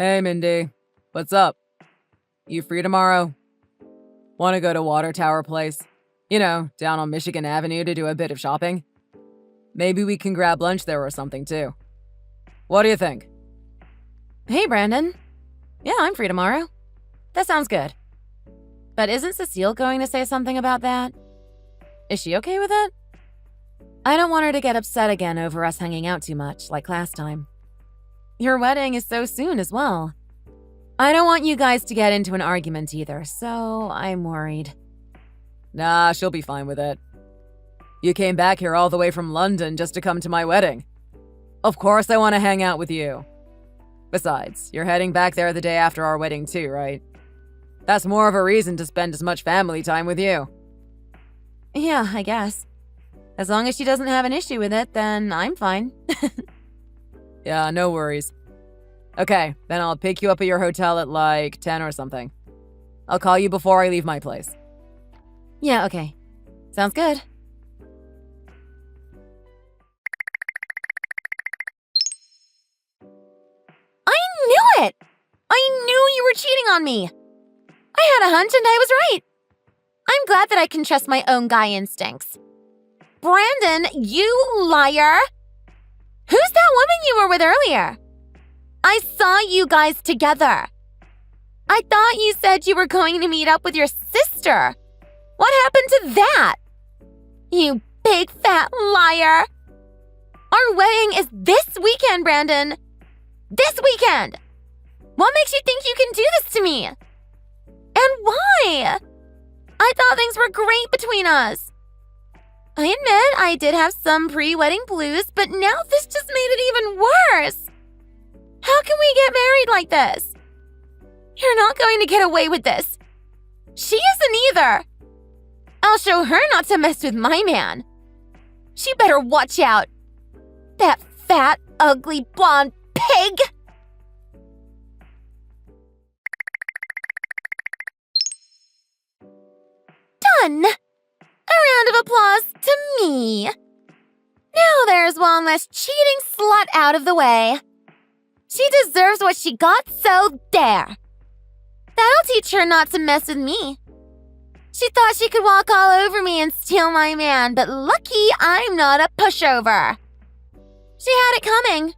Hey, Mindy. What's up? You free tomorrow? Want to go to Water Tower Place? You know, down on Michigan Avenue to do a bit of shopping? Maybe we can grab lunch there or something, too. What do you think? Hey, Brandon. Yeah, I'm free tomorrow. That sounds good. But isn't Cecile going to say something about that? Is she okay with it? I don't want her to get upset again over us hanging out too much, like last time. Your wedding is so soon as well. I don't want you guys to get into an argument either, so I'm worried. Nah, she'll be fine with it. You came back here all the way from London just to come to my wedding. Of course I want to hang out with you. Besides, you're heading back there the day after our wedding too, right? That's more of a reason to spend as much family time with you. Yeah, I guess. As long as she doesn't have an issue with it, then I'm fine. Yeah, no worries. Okay, then I'll pick you up at your hotel at like 10 or something. I'll call you before I leave my place. Yeah, okay. Sounds good. I knew it! I knew you were cheating on me! I had a hunch and I was right. I'm glad that I can trust my own guy instincts. Brandon, you liar! Who's that woman you were with earlier? I saw you guys together. I thought you said you were going to meet up with your sister. What happened to that? You big fat liar! Our wedding is this weekend, Brandon. This weekend! What makes you think you can do this to me? And why? I thought things were great between us. I admit I did have some pre-wedding blues, but now this just made it even worse. How can we get married like this? You're not going to get away with this. She isn't either. I'll show her not to mess with my man. She better watch out. That fat, ugly, blonde pig. Done. A round of applause to me. Now there's one less cheating slut out of the way. She deserves what she got, so there. That'll teach her not to mess with me. She thought she could walk all over me and steal my man, but lucky I'm not a pushover. She had it coming.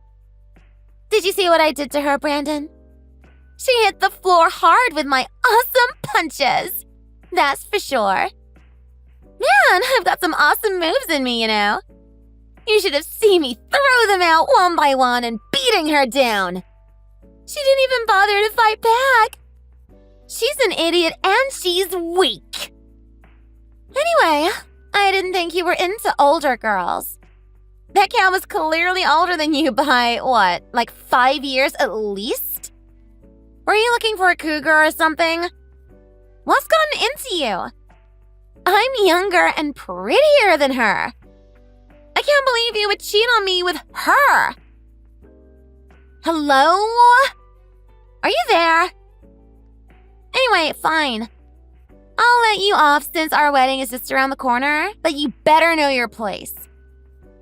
Did you see what I did to her, Brandon? She hit the floor hard with my awesome punches. That's for sure. Man, I've got some awesome moves in me, you know. You should have seen me throw them out one by one and beating her down. She didn't even bother to fight back. She's an idiot and she's weak. Anyway, I didn't think you were into older girls. That cat was clearly older than you by, what, like 5 years at least? Were you looking for a cougar or something? What's gotten into you? I'm younger and prettier than her. I can't believe you would cheat on me with her. Hello? Are you there? Anyway, fine. I'll let you off since our wedding is just around the corner, but you better know your place.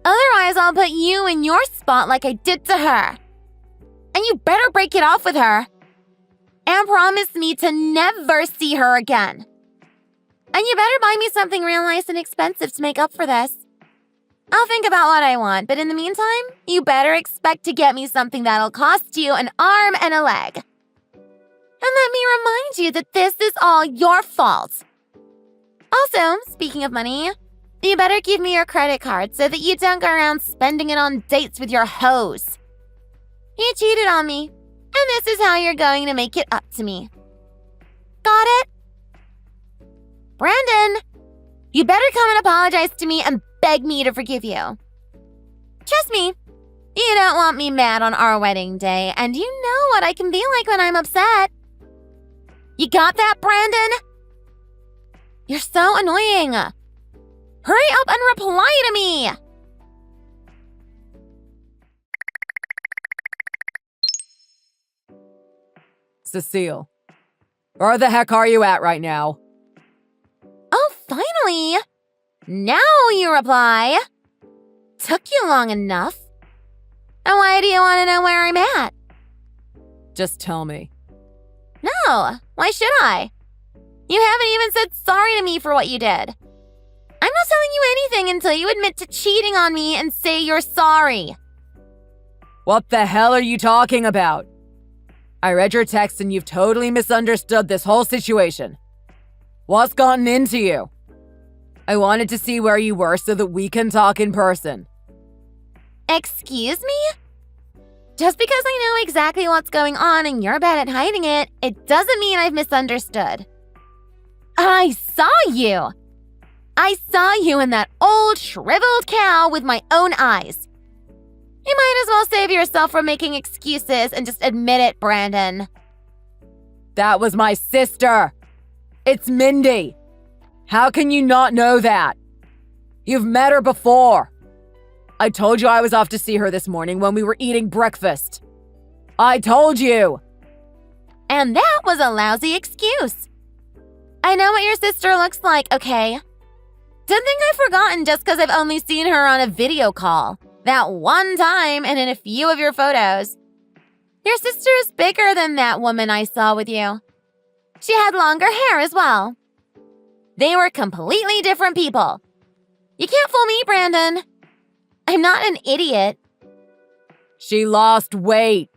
Otherwise, I'll put you in your spot like I did to her. And you better break it off with her. And promise me to never see her again. And you better buy me something real nice and expensive to make up for this. I'll think about what I want, but in the meantime, you better expect to get me something that'll cost you an arm and a leg. And let me remind you that this is all your fault. Also, speaking of money, you better give me your credit card so that you don't go around spending it on dates with your hoes. You cheated on me, and this is how you're going to make it up to me. Got it? Brandon, you better come and apologize to me and beg me to forgive you. Trust me, you don't want me mad on our wedding day, and you know what I can be like when I'm upset. You got that, Brandon? You're so annoying. Hurry up and reply to me. Cecile, where the heck are you at right now? Oh, finally. Now you reply. Took you long enough. And why do you want to know where I'm at? Just tell me. No, why should I? You haven't even said sorry to me for what you did. I'm not telling you anything until you admit to cheating on me and say you're sorry. What the hell are you talking about? I read your text and you've totally misunderstood this whole situation. What's gotten into you? I wanted to see where you were so that we can talk in person. Excuse me? Just because I know exactly what's going on and you're bad at hiding it, it doesn't mean I've misunderstood. I saw you! I saw you in that old shriveled cow with my own eyes. You might as well save yourself from making excuses and just admit it, Brandon. That was my sister. It's Mindy. How can you not know that? You've met her before. I told you I was off to see her this morning when we were eating breakfast. I told you. And that was a lousy excuse. I know what your sister looks like, okay? Don't think I've forgotten just because I've only seen her on a video call. That one time and in a few of your photos. Your sister is bigger than that woman I saw with you. She had longer hair as well. They were completely different people. You can't fool me, Brandon. I'm not an idiot. She lost weight.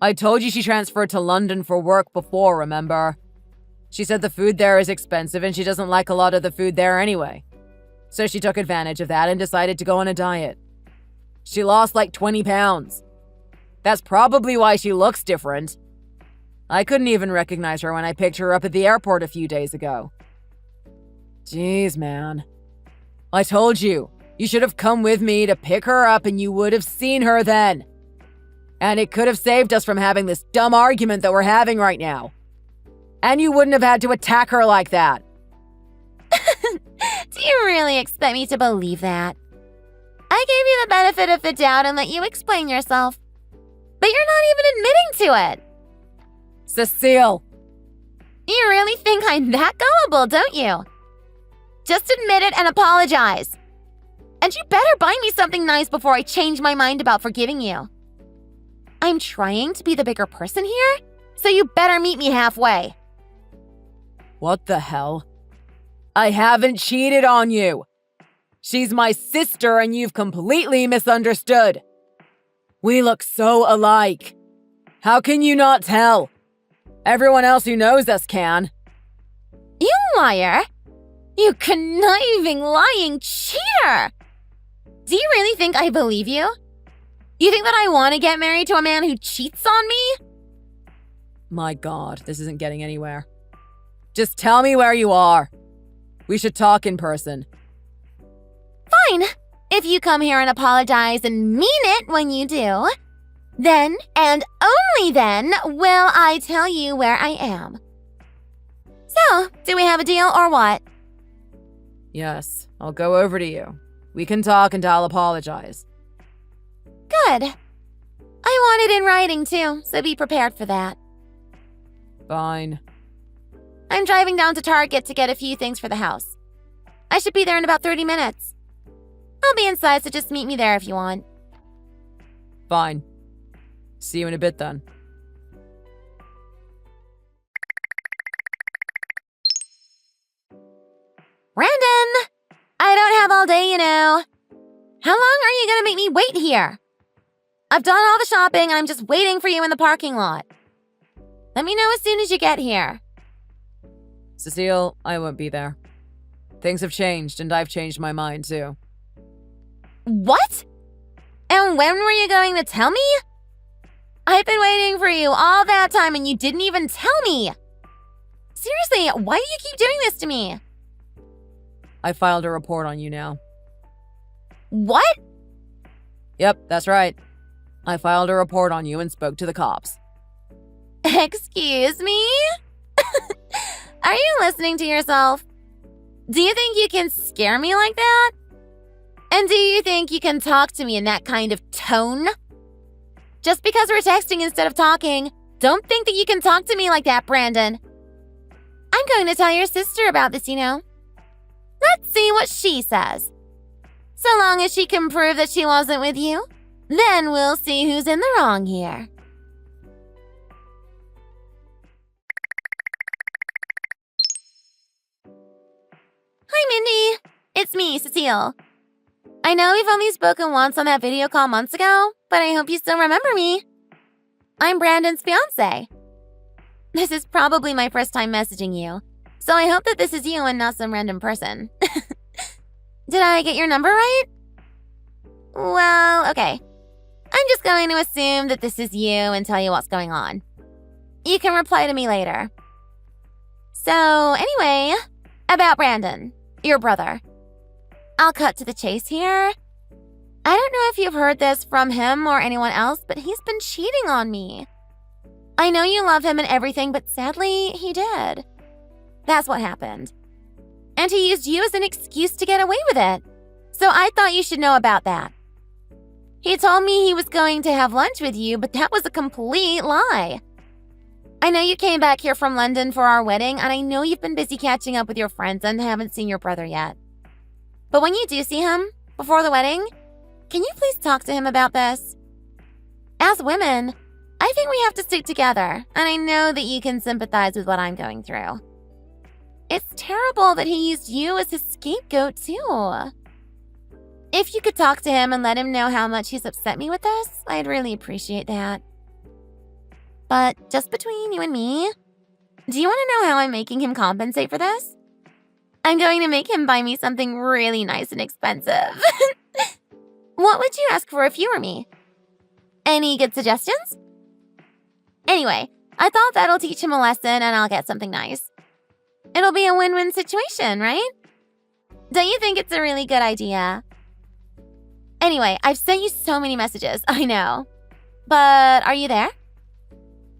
I told you she transferred to London for work before, remember? She said the food there is expensive and she doesn't like a lot of the food there anyway. So she took advantage of that and decided to go on a diet. She lost like 20 pounds. That's probably why she looks different. I couldn't even recognize her when I picked her up at the airport a few days ago. Jeez, man. I told you, you should have come with me to pick her up and you would have seen her then. And it could have saved us from having this dumb argument that we're having right now. And you wouldn't have had to attack her like that. Do you really expect me to believe that? I gave you the benefit of the doubt and let you explain yourself. But you're not even admitting to it. Cecile! You really think I'm that gullible, don't you? Just admit it and apologize. And you better buy me something nice before I change my mind about forgiving you. I'm trying to be the bigger person here, so you better meet me halfway. What the hell? I haven't cheated on you. She's my sister and you've completely misunderstood. We look so alike. How can you not tell? Everyone else who knows us can. You liar! You conniving, lying cheater! Do you really think I believe you? You think that I want to get married to a man who cheats on me? My God, this isn't getting anywhere. Just tell me where you are. We should talk in person. Fine. If you come here and apologize and mean it when you do, then and only then will I tell you where I am. So, do we have a deal or what? Yes, I'll go over to you. We can talk and I'll apologize. Good. I want it in writing too, so be prepared for that. Fine. I'm driving down to Target to get a few things for the house. I should be there in about 30 minutes. I'll be inside, so just meet me there if you want. Fine. See you in a bit then. Brandon! I don't have all day, you know. How long are you gonna make me wait here? I've done all the shopping and I'm just waiting for you in the parking lot. Let me know as soon as you get here. Cecile, I won't be there. Things have changed and I've changed my mind too. What? And when were you going to tell me? I've been waiting for you all that time and you didn't even tell me. Seriously, why do you keep doing this to me? I filed a report on you now. What? Yep, that's right. I filed a report on you and spoke to the cops. Excuse me? Are you listening to yourself? Do you think you can scare me like that? And do you think you can talk to me in that kind of tone? Just because we're texting instead of talking, don't think that you can talk to me like that, Brandon. I'm going to tell your sister about this, you know. Let's see what she says. So long as she can prove that she wasn't with you, then we'll see who's in the wrong here. me, Cecile. I know we've only spoken once on that video call months ago, but I hope you still remember me. I'm Brandon's fiancé. This is probably my first time messaging you, so I hope that this is you and not some random person. Did I get your number right? Well, okay. I'm just going to assume that this is you and tell you what's going on. You can reply to me later. So, anyway, about Brandon, your brother. I'll cut to the chase here. I don't know if you've heard this from him or anyone else, but he's been cheating on me. I know you love him and everything, but sadly, he did. That's what happened. And he used you as an excuse to get away with it. So I thought you should know about that. He told me he was going to have lunch with you, but that was a complete lie. I know you came back here from London for our wedding, and I know you've been busy catching up with your friends and haven't seen your brother yet. But when you do see him, before the wedding, can you please talk to him about this? As women, I think we have to stick together, and I know that you can sympathize with what I'm going through. It's terrible that he used you as his scapegoat, too. If you could talk to him and let him know how much he's upset me with this, I'd really appreciate that. But just between you and me, do you want to know how I'm making him compensate for this? I'm going to make him buy me something really nice and expensive. What would you ask for if you were me? Any good suggestions? Anyway, I thought that'll teach him a lesson and I'll get something nice. It'll be a win-win situation, right? Don't you think it's a really good idea? Anyway, I've sent you so many messages, I know. But are you there?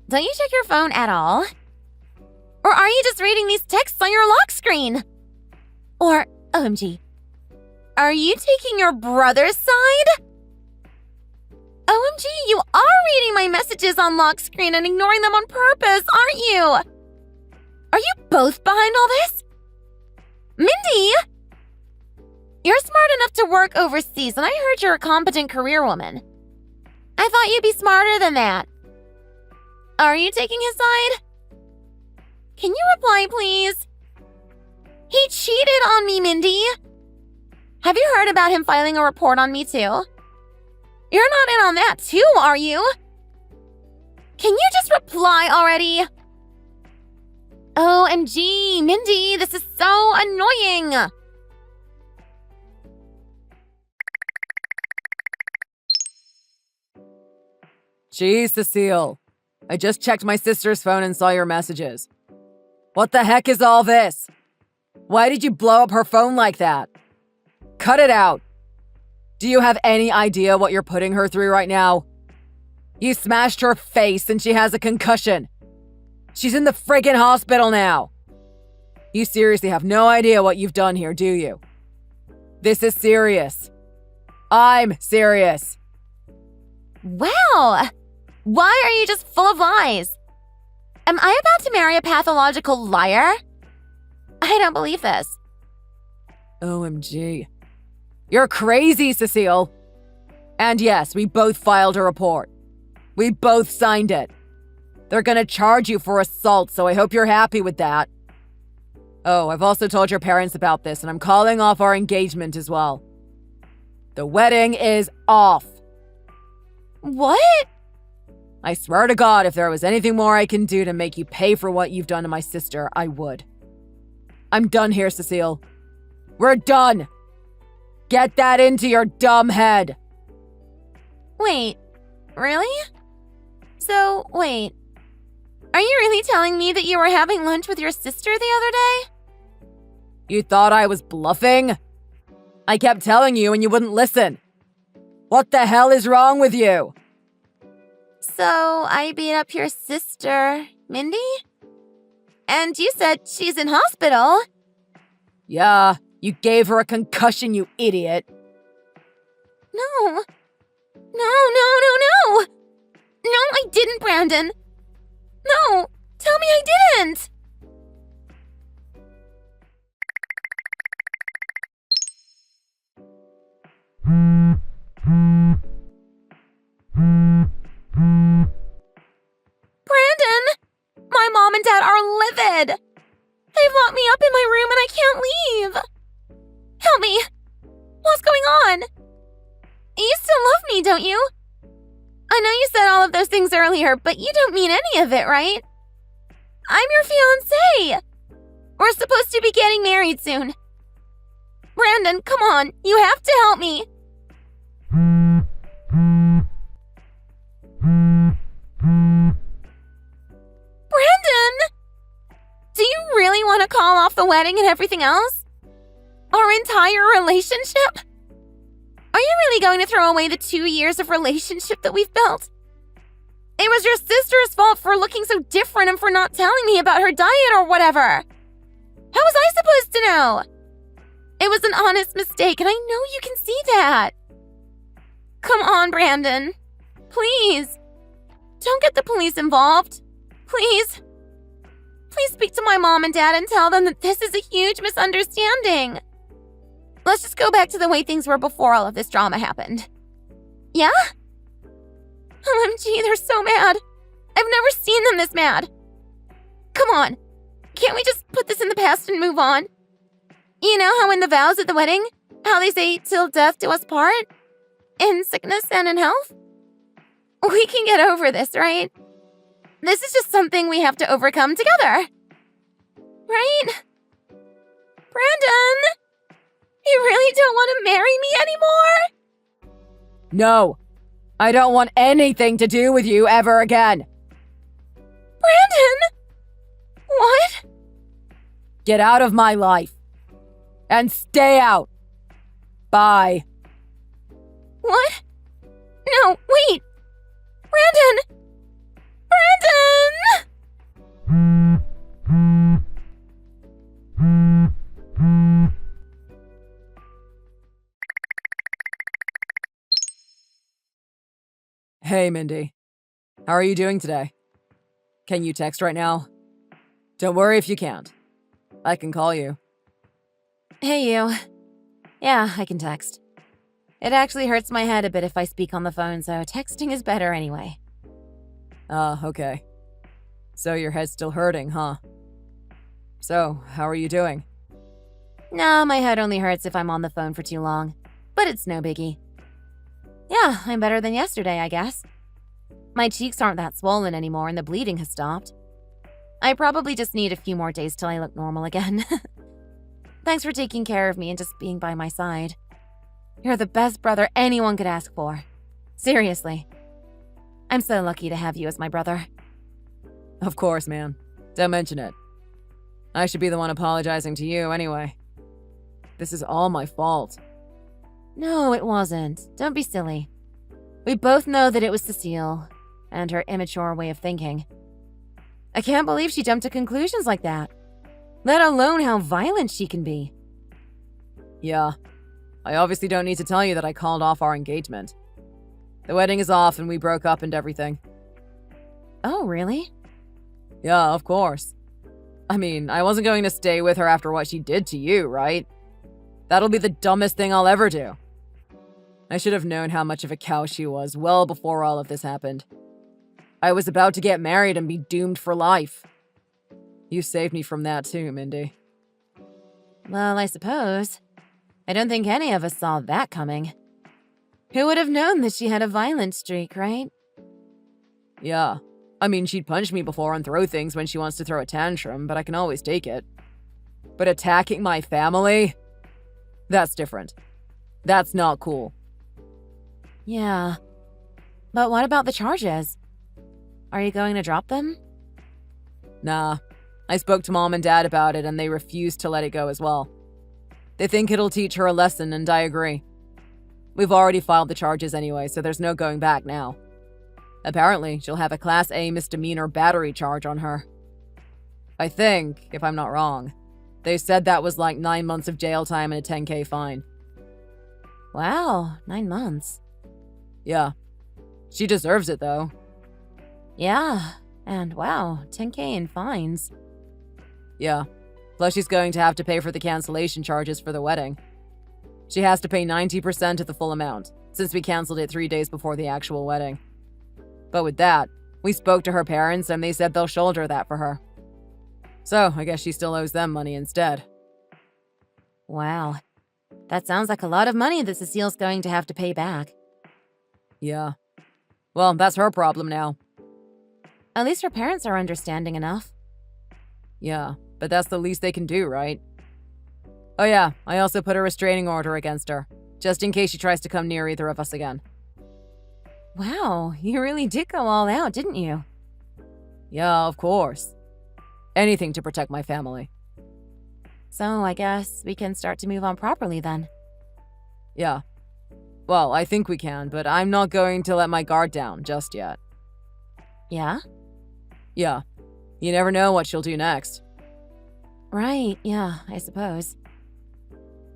Don't you check your phone at all? Or are you just reading these texts on your lock screen? Or, OMG, are you taking your brother's side? OMG, you are reading my messages on lock screen and ignoring them on purpose, aren't you? Are you both behind all this? Mindy! You're smart enough to work overseas, and I heard you're a competent career woman. I thought you'd be smarter than that. Are you taking his side? Can you reply, please? He cheated on me, Mindy. Have you heard about him filing a report on me, too? You're not in on that, too, are you? Can you just reply already? OMG, Mindy, this is so annoying. Geez, Cecile. I just checked my sister's phone and saw your messages. What the heck is all this? Why did you blow up her phone like that? Cut it out. Do you have any idea what you're putting her through right now? You smashed her face and she has a concussion. She's in the friggin' hospital now. You seriously have no idea what you've done here, do you? This is serious. I'm serious. Wow! Why are you just full of lies? Am I about to marry a pathological liar? I don't believe this. OMG. You're crazy, Cecile. And yes, we both filed a report. We both signed it. They're gonna charge you for assault, so I hope you're happy with that. Oh, I've also told your parents about this, and I'm calling off our engagement as well. The wedding is off. What? I swear to God, if there was anything more I can do to make you pay for what you've done to my sister, I would. I'm done here, Cecile. We're done. Get that into your dumb head. Wait, really? So, wait. Are you really telling me that you were having lunch with your sister the other day? You thought I was bluffing? I kept telling you and you wouldn't listen. What the hell is wrong with you? So, I beat up your sister, Mindy? And you said she's in hospital. Yeah, you gave her a concussion, you idiot. No. No. No, I didn't, Brandon. No, tell me I didn't. Brandon! My mom and dad are livid. They've locked me up in my room and I can't leave. Help me. What's going on? You still love me, don't you? I know you said all of those things earlier, but you don't mean any of it, right? I'm your fiancé. We're supposed to be getting married soon. Brandon, come on. You have to help me. Brandon! Do you really want to call off the wedding and everything else? Our entire relationship? Are you really going to throw away the 2 years of relationship that we've built? It was your sister's fault for looking so different and for not telling me about her diet or whatever. How was I supposed to know? It was an honest mistake, and I know you can see that. Come on, Brandon. Please. Don't get the police involved. Please. Please speak to my mom and dad and tell them that this is a huge misunderstanding. Let's just go back to the way things were before all of this drama happened. Yeah? OMG, they're so mad. I've never seen them this mad. Come on. Can't we just put this in the past and move on? You know how in the vows at the wedding, how they say, till death do us part? In sickness and in health? We can get over this, right? This is just something we have to overcome together. Right? Brandon! You really don't want to marry me anymore? No. I don't want anything to do with you ever again. Brandon! What? Get out of my life. And stay out. Bye. What? No, wait! Brandon! Brandon! Hey, Mindy. How are you doing today? Can you text right now? Don't worry if you can't. I can call you. Hey, you. Yeah, I can text. It actually hurts my head a bit if I speak on the phone, so texting is better anyway. Okay. So your head's still hurting, huh? So, how are you doing? Nah, my head only hurts if I'm on the phone for too long. But it's no biggie. Yeah, I'm better than yesterday, I guess. My cheeks aren't that swollen anymore and the bleeding has stopped. I probably just need a few more days till I look normal again. Thanks for taking care of me and just being by my side. You're the best brother anyone could ask for. Seriously. I'm so lucky to have you as my brother. Of course, man. Don't mention it. I should be the one apologizing to you anyway. This is all my fault. No, it wasn't. Don't be silly. We both know that it was Cecile and her immature way of thinking. I can't believe she jumped to conclusions like that, let alone how violent she can be. Yeah. I obviously don't need to tell you that I called off our engagement. The wedding is off and we broke up and everything. Oh, really? Yeah, of course. I mean, I wasn't going to stay with her after what she did to you, right? That'll be the dumbest thing I'll ever do. I should have known how much of a cow she was well before all of this happened. I was about to get married and be doomed for life. You saved me from that too, Mindy. Well, I suppose. I don't think any of us saw that coming. Who would have known that she had a violent streak, right? Yeah. I mean, she'd punch me before and throw things when she wants to throw a tantrum, but I can always take it. But attacking my family? That's different. That's not cool. Yeah. But what about the charges? Are you going to drop them? Nah. I spoke to Mom and Dad about it and they refused to let it go as well. They think it'll teach her a lesson and I agree. We've already filed the charges anyway, so there's no going back now. Apparently, she'll have a Class A misdemeanor battery charge on her. I think, if I'm not wrong, they said that was like 9 months of jail time and a $10,000 fine. Wow, 9 months. Yeah. She deserves it, though. Yeah, and wow, $10,000 in fines. Yeah. Plus she's going to have to pay for the cancellation charges for the wedding. She has to pay 90% of the full amount, since we canceled it 3 days before the actual wedding. But with that, we spoke to her parents and they said they'll shoulder that for her. So, I guess she still owes them money instead. Wow. That sounds like a lot of money that Cecile's going to have to pay back. Yeah. Well, that's her problem now. At least her parents are understanding enough. Yeah, but that's the least they can do, right? Oh yeah, I also put a restraining order against her, just in case she tries to come near either of us again. Wow, you really did go all out, didn't you? Yeah, of course. Anything to protect my family. So I guess we can start to move on properly then. Yeah. Well, I think we can, but I'm not going to let my guard down just yet. Yeah? Yeah. You never know what she'll do next. Right, yeah, I suppose.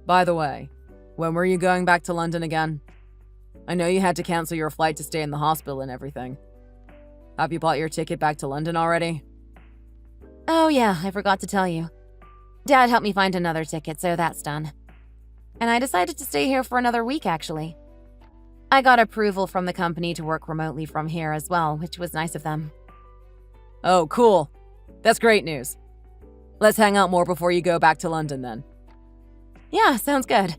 By the way, when were you going back to London again? I know you had to cancel your flight to stay in the hospital and everything. Have you bought your ticket back to London already? Oh yeah, I forgot to tell you. Dad helped me find another ticket, so that's done. And I decided to stay here for another week, actually. I got approval from the company to work remotely from here as well, which was nice of them. Oh, cool. That's great news. Let's hang out more before you go back to London then. Yeah, sounds good.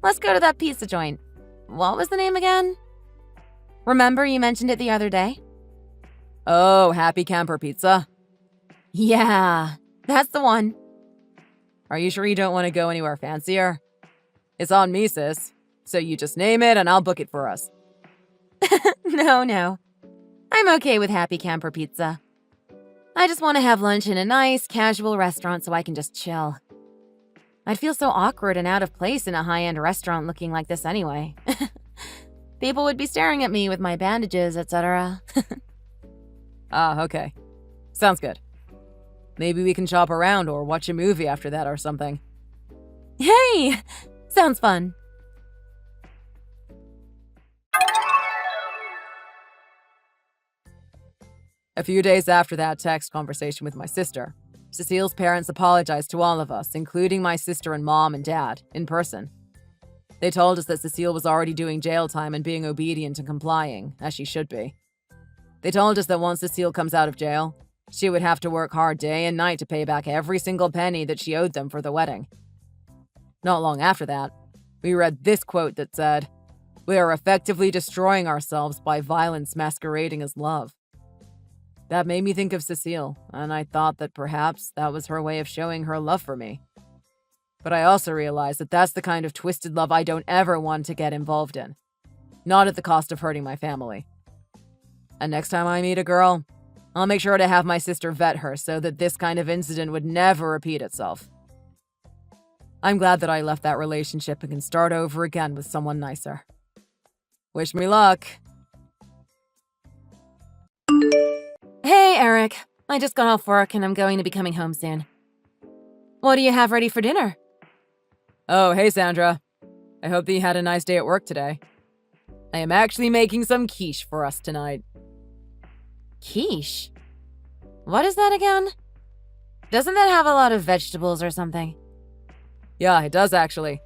Let's go to that pizza joint. What was the name again? Remember you mentioned it the other day? Oh, Happy Camper Pizza? Yeah, that's the one. Are you sure you don't want to go anywhere fancier? It's on me, sis. So you just name it and I'll book it for us. No. I'm okay with Happy Camper Pizza. I just want to have lunch in a nice, casual restaurant so I can just chill. I'd feel so awkward and out of place in a high-end restaurant looking like this anyway. People would be staring at me with my bandages, etc. Ah, okay. Sounds good. Maybe we can shop around or watch a movie after that or something. Hey! Sounds fun. A few days after that text conversation with my sister, Cecile's parents apologized to all of us, including my sister and mom and dad, in person. They told us that Cecile was already doing jail time and being obedient and complying, as she should be. They told us that once Cecile comes out of jail, she would have to work hard day and night to pay back every single penny that she owed them for the wedding. Not long after that, we read this quote that said, "We are effectively destroying ourselves by violence masquerading as love." That made me think of Cecile, and I thought that perhaps that was her way of showing her love for me. But I also realized that that's the kind of twisted love I don't ever want to get involved in. Not at the cost of hurting my family. And next time I meet a girl, I'll make sure to have my sister vet her so that this kind of incident would never repeat itself. I'm glad that I left that relationship and can start over again with someone nicer. Wish me luck. Hey, Eric. I just got off work and I'm going to be coming home soon. What do you have ready for dinner? Oh, hey, Sandra. I hope that you had a nice day at work today. I am actually making some quiche for us tonight. Quiche? What is that again? Doesn't that have a lot of vegetables or something? Yeah, it does actually.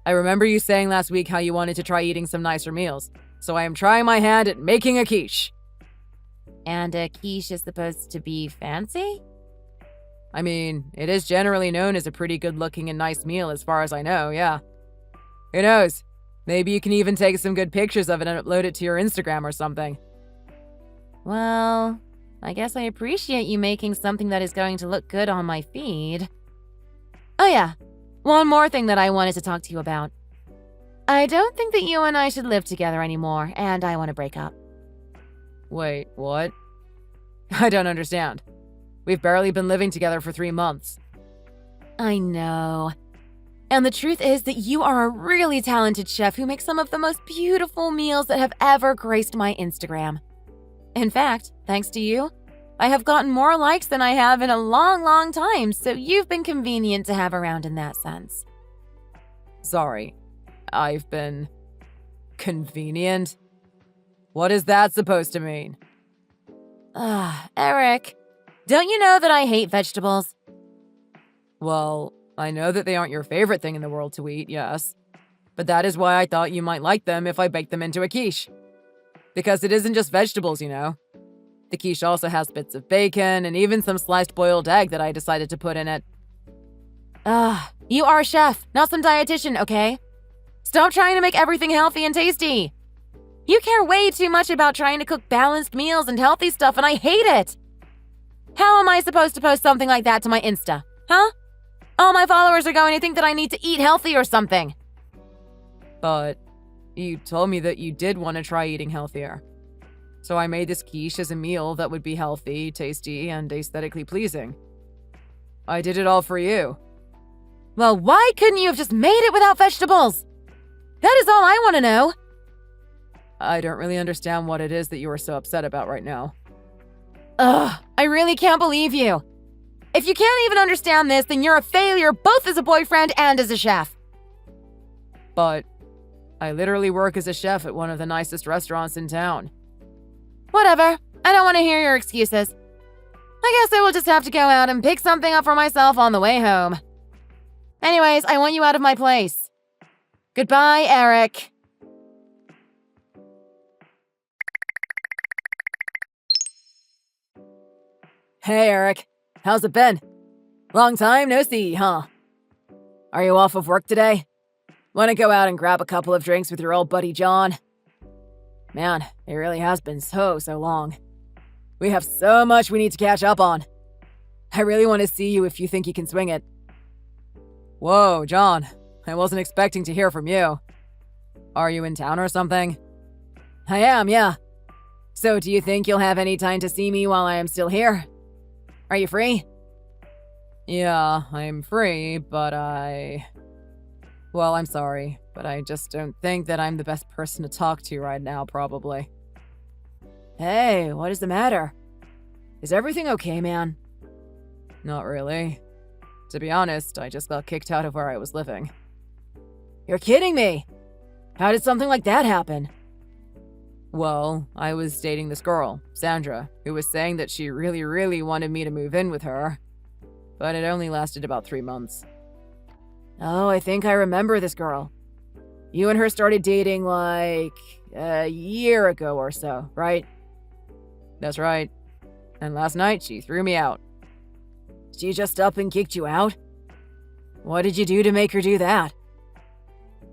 I remember you saying last week how you wanted to try eating some nicer meals, so I am trying my hand at making a quiche. And a quiche is supposed to be fancy? I mean, it is generally known as a pretty good-looking and nice meal as far as I know, yeah. Who knows? Maybe you can even take some good pictures of it and upload it to your Instagram or something. Well, I guess I appreciate you making something that is going to look good on my feed. Oh yeah, one more thing that I wanted to talk to you about. I don't think that you and I should live together anymore, and I want to break up. Wait, what? I don't understand. We've barely been living together for 3 months. I know. And the truth is that you are a really talented chef who makes some of the most beautiful meals that have ever graced my Instagram. In fact, thanks to you, I have gotten more likes than I have in a long, long time, so you've been convenient to have around in that sense. Sorry, I've been... convenient? What is that supposed to mean? Eric, don't you know that I hate vegetables? Well, I know that they aren't your favorite thing in the world to eat, yes. But that is why I thought you might like them if I baked them into a quiche. Because it isn't just vegetables, you know. The quiche also has bits of bacon and even some sliced boiled egg that I decided to put in it. You are a chef, not some dietitian, okay? Stop trying to make everything healthy and tasty. You care way too much about trying to cook balanced meals and healthy stuff, and I hate it. How am I supposed to post something like that to my Insta? Huh? All my followers are going to think that I need to eat healthy or something. But you told me that you did want to try eating healthier. So I made this quiche as a meal that would be healthy, tasty, and aesthetically pleasing. I did it all for you. Well, why couldn't you have just made it without vegetables? That is all I want to know. I don't really understand what it is that you are so upset about right now. I really can't believe you. If you can't even understand this, then you're a failure both as a boyfriend and as a chef. But I literally work as a chef at one of the nicest restaurants in town. Whatever. I don't want to hear your excuses. I guess I will just have to go out and pick something up for myself on the way home. Anyways, I want you out of my place. Goodbye, Eric. Hey, Eric. How's it been? Long time no see, huh? Are you off of work today? Want to go out and grab a couple of drinks with your old buddy John? Man, it really has been so long. We have so much we need to catch up on. I really want to see you if you think you can swing it. Whoa, John. I wasn't expecting to hear from you. Are you in town or something? I am, yeah. So do you think you'll have any time to see me while I am still here? Are you free? Yeah, I'm free, but Well, I'm sorry, but I just don't think that I'm the best person to talk to right now, probably. Hey, what is the matter? Is everything okay, man? Not really. To be honest, I just got kicked out of where I was living. You're kidding me! How did something like that happen? Well, I was dating this girl, Sandra, who was saying that she really wanted me to move in with her. But it only lasted about 3 months. Oh, I think I remember this girl. You and her started dating like a year ago or so, right? That's right. And last night she threw me out. She just up and kicked you out? What did you do to make her do that?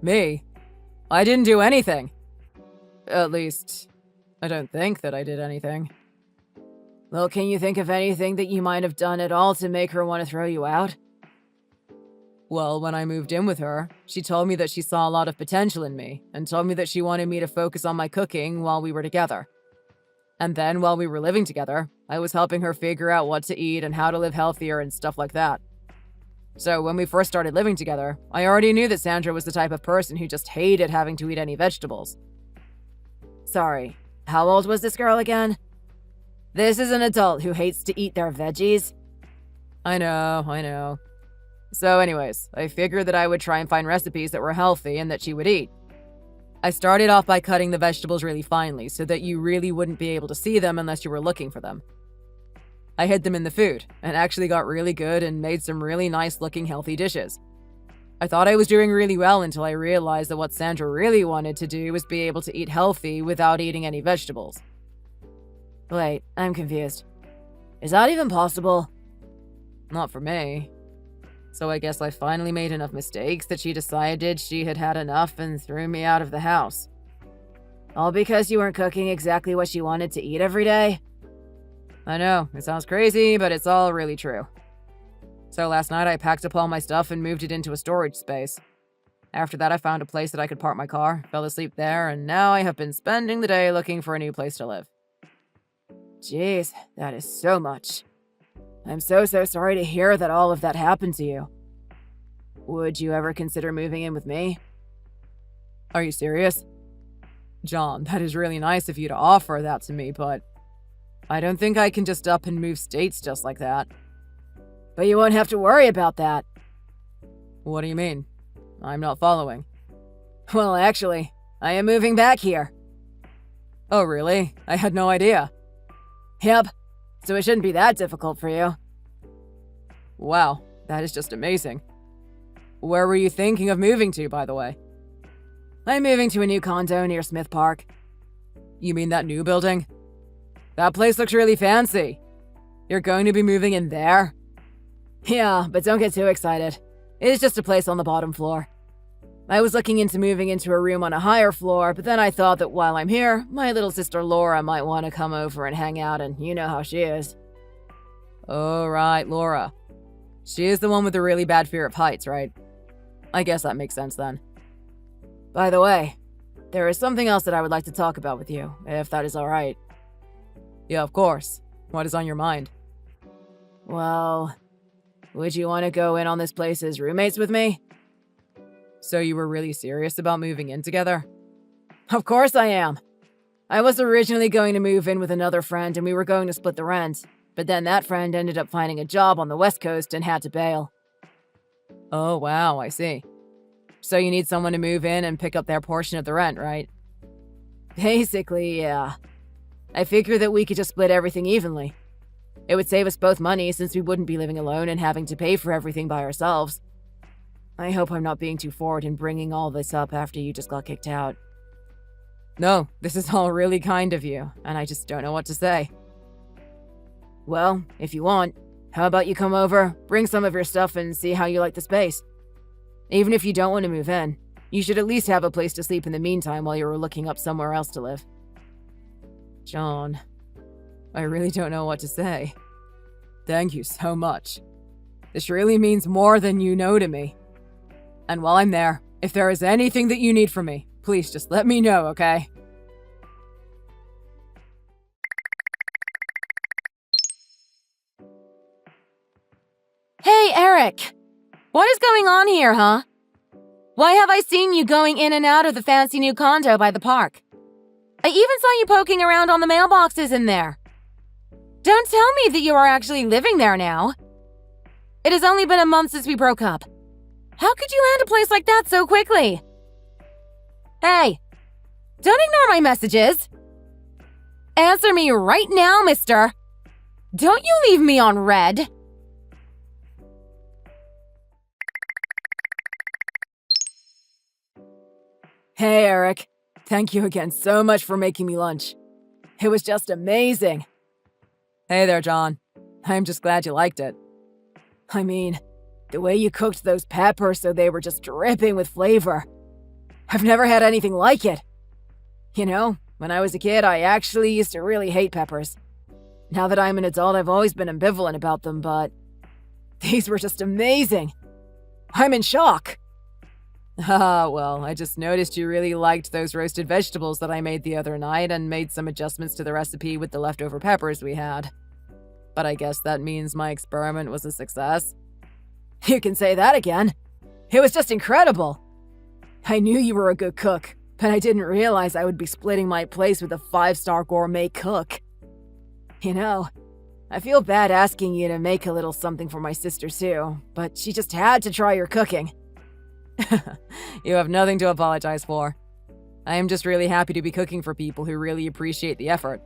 Me? I didn't do anything. At least, I don't think that I did anything. Well, can you think of anything that you might have done at all to make her want to throw you out? Well, when I moved in with her, she told me that she saw a lot of potential in me and told me that she wanted me to focus on my cooking while we were together. And then while we were living together, I was helping her figure out what to eat and how to live healthier and stuff like that. So when we first started living together, I already knew that Sandra was the type of person who just hated having to eat any vegetables. Sorry, how old was this girl again? This is an adult who hates to eat their veggies. I know. So anyways, I figured that I would try and find recipes that were healthy and that she would eat. I started off by cutting the vegetables really finely so that you really wouldn't be able to see them unless you were looking for them. I hid them in the food and actually got really good and made some really nice looking healthy dishes. I thought I was doing really well until I realized that what Sandra really wanted to do was be able to eat healthy without eating any vegetables. Wait, I'm confused. Is that even possible? Not for me. So I guess I finally made enough mistakes that she decided she had had enough and threw me out of the house. All because you weren't cooking exactly what she wanted to eat every day? I know, it sounds crazy, but it's all really true. So last night I packed up all my stuff and moved it into a storage space. After that I found a place that I could park my car, fell asleep there, and now I have been spending the day looking for a new place to live. Jeez, that is so much. I'm so sorry to hear that all of that happened to you. Would you ever consider moving in with me? Are you serious? John, that is really nice of you to offer that to me, but I don't think I can just up and move states just like that. But you won't have to worry about that. What do you mean? I'm not following. Well, actually, I am moving back here. Oh, really? I had no idea. Yep. So it shouldn't be that difficult for you. Wow, that is just amazing. Where were you thinking of moving to, by the way? I'm moving to a new condo near Smith Park. You mean that new building? That place looks really fancy. You're going to be moving in there? Yeah, but don't get too excited. It's just a place on the bottom floor. I was looking into moving into a room on a higher floor, but then I thought that while I'm here, my little sister Laura might want to come over and hang out, and you know how she is. Oh, right, Laura. She is the one with the really bad fear of heights, right? I guess that makes sense then. By the way, there is something else that I would like to talk about with you, if that is all right. Yeah, of course. What is on your mind? Well, would you want to go in on this place as roommates with me? So you were really serious about moving in together? Of course I am. I was originally going to move in with another friend and we were going to split the rent, but then that friend ended up finding a job on the West Coast and had to bail. Oh, wow, I see. So you need someone to move in and pick up their portion of the rent, right? Basically, yeah. I figured that we could just split everything evenly. It would save us both money since we wouldn't be living alone and having to pay for everything by ourselves. I hope I'm not being too forward in bringing all this up after you just got kicked out. No, this is all really kind of you, and I just don't know what to say. Well, if you want, how about you come over, bring some of your stuff, and see how you like the space? Even if you don't want to move in, you should at least have a place to sleep in the meantime while you were looking up somewhere else to live. John, I really don't know what to say. Thank you so much. This really means more than you know to me. And while I'm there, if there is anything that you need from me, please just let me know, okay? Hey, Eric! What is going on here, huh? Why have I seen you going in and out of the fancy new condo by the park? I even saw you poking around on the mailboxes in there. Don't tell me that you are actually living there now. It has only been a month since we broke up. How could you land a place like that so quickly? Hey, don't ignore my messages. Answer me right now, mister. Don't you leave me on red. Hey, Eric. Thank you again so much for making me lunch. It was just amazing. Hey there, John. I'm just glad you liked it. I mean, the way you cooked those peppers so they were just dripping with flavor. I've never had anything like it. You know, when I was a kid, I actually used to really hate peppers. Now that I'm an adult, I've always been ambivalent about them, but these were just amazing. I'm in shock. Ah, well, I just noticed you really liked those roasted vegetables that I made the other night and made some adjustments to the recipe with the leftover peppers we had. But I guess that means my experiment was a success. You can say that again. It was just incredible. I knew you were a good cook, but I didn't realize I would be splitting my place with a 5-star gourmet cook. You know, I feel bad asking you to make a little something for my sister Sue, but she just had to try your cooking. You have nothing to apologize for. I am just really happy to be cooking for people who really appreciate the effort.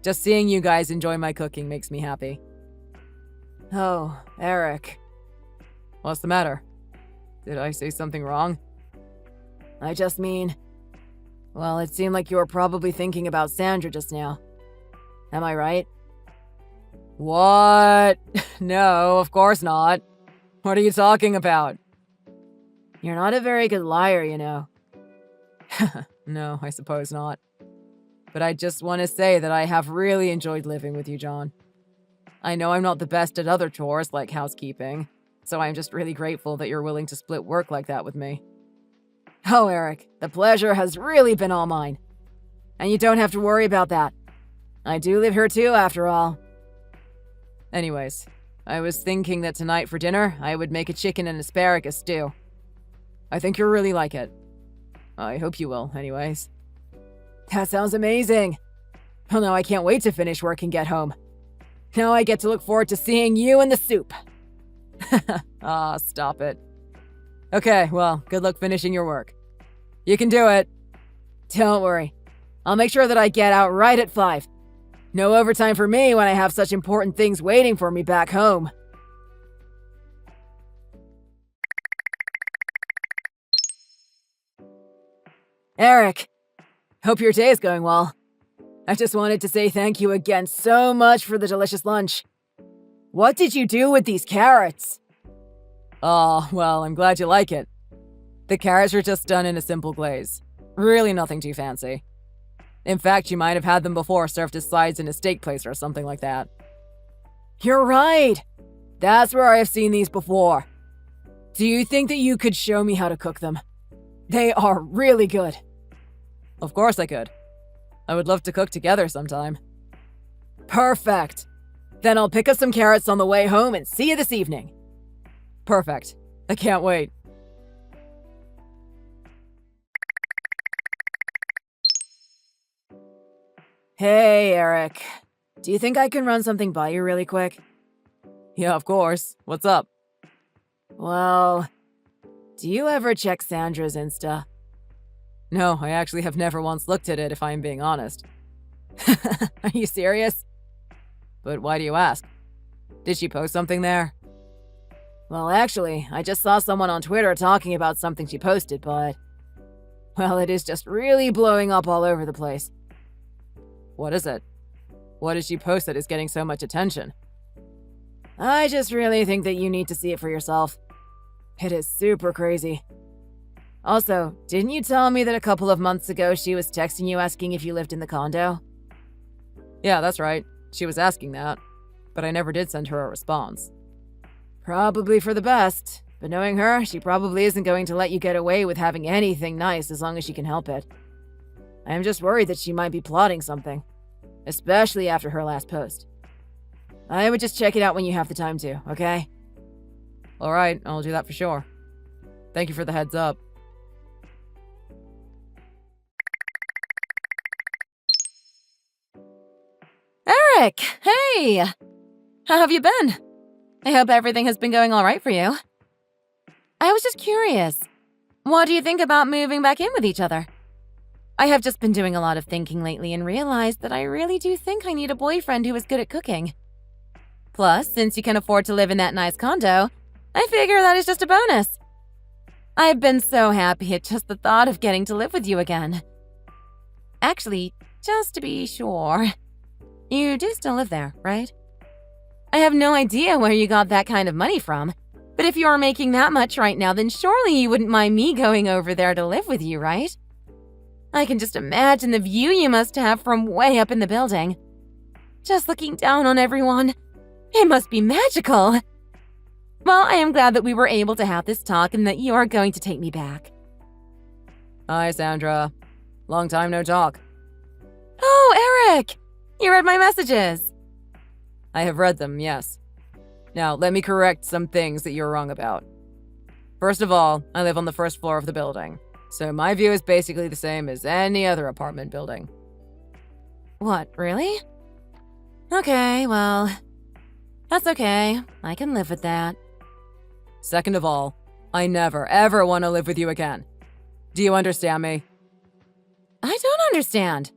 Just seeing you guys enjoy my cooking makes me happy. Oh, Eric. What's the matter? Did I say something wrong? I just mean... Well, it seemed like you were probably thinking about Sandra just now. Am I right? What? No, of course not. What are you talking about? You're not a very good liar, you know. No, I suppose not. But I just want to say that I have really enjoyed living with you, John. I know I'm not the best at other chores like housekeeping, so I'm just really grateful that you're willing to split work like that with me. Oh, Eric, the pleasure has really been all mine. And you don't have to worry about that. I do live here too, after all. Anyways, I was thinking that tonight for dinner, I would make a chicken and asparagus stew. I think you'll really like it. I hope you will, anyways. That sounds amazing. Well, now I can't wait to finish work and get home. Now I get to look forward to seeing you in the soup. Ah, stop it. Okay, well, good luck finishing your work. You can do it. Don't worry. I'll make sure that I get out right at 5. No overtime for me when I have such important things waiting for me back home. Eric, hope your day is going well. I just wanted to say thank you again so much for the delicious lunch. What did you do with these carrots? Oh, well, I'm glad you like it. The carrots are just done in a simple glaze. Really nothing too fancy. In fact, you might have had them before served as sides in a steak place or something like that. You're right! That's where I have seen these before. Do you think that you could show me how to cook them? They are really good. Of course I could. I would love to cook together sometime. Perfect! Then I'll pick up some carrots on the way home and see you this evening. Perfect. I can't wait. Hey, Eric. Do you think I can run something by you really quick? Yeah, of course. What's up? Well, do you ever check Sandra's Insta? No, I actually have never once looked at it, if I'm being honest. Are you serious? But why do you ask? Did she post something there? Well, actually, I just saw someone on Twitter talking about something she posted, but... well, it is just really blowing up all over the place. What is it? What did she post that is getting so much attention? I just really think that you need to see it for yourself. It is super crazy. Also, didn't you tell me that a couple of months ago she was texting you asking if you lived in the condo? Yeah, that's right. She was asking that, but I never did send her a response. Probably for the best, but knowing her, she probably isn't going to let you get away with having anything nice as long as she can help it. I am just worried that she might be plotting something, especially after her last post. I would just check it out when you have the time to, okay? Alright, I'll do that for sure. Thank you for the heads up. Eric, hey! How have you been? I hope everything has been going all right for you. I was just curious. What do you think about moving back in with each other? I have just been doing a lot of thinking lately and realized that I really do think I need a boyfriend who is good at cooking. Plus, since you can afford to live in that nice condo, I figure that is just a bonus. I've been so happy at just the thought of getting to live with you again. Actually, just to be sure, you do still live there, right? I have no idea where you got that kind of money from, but if you are making that much right now, then surely you wouldn't mind me going over there to live with you, right? I can just imagine the view you must have from way up in the building. Just looking down on everyone. It must be magical. Well, I am glad that we were able to have this talk and that you are going to take me back. Hi, Sandra. Long time no talk. Oh, Eric! You read my messages. I have read them, yes. Now, let me correct some things that you're wrong about. First of all, I live on the first floor of the building, so my view is basically the same as any other apartment building. What, really? Okay, well, that's okay. I can live with that. Second of all, I never, ever want to live with you again. Do you understand me? I don't understand.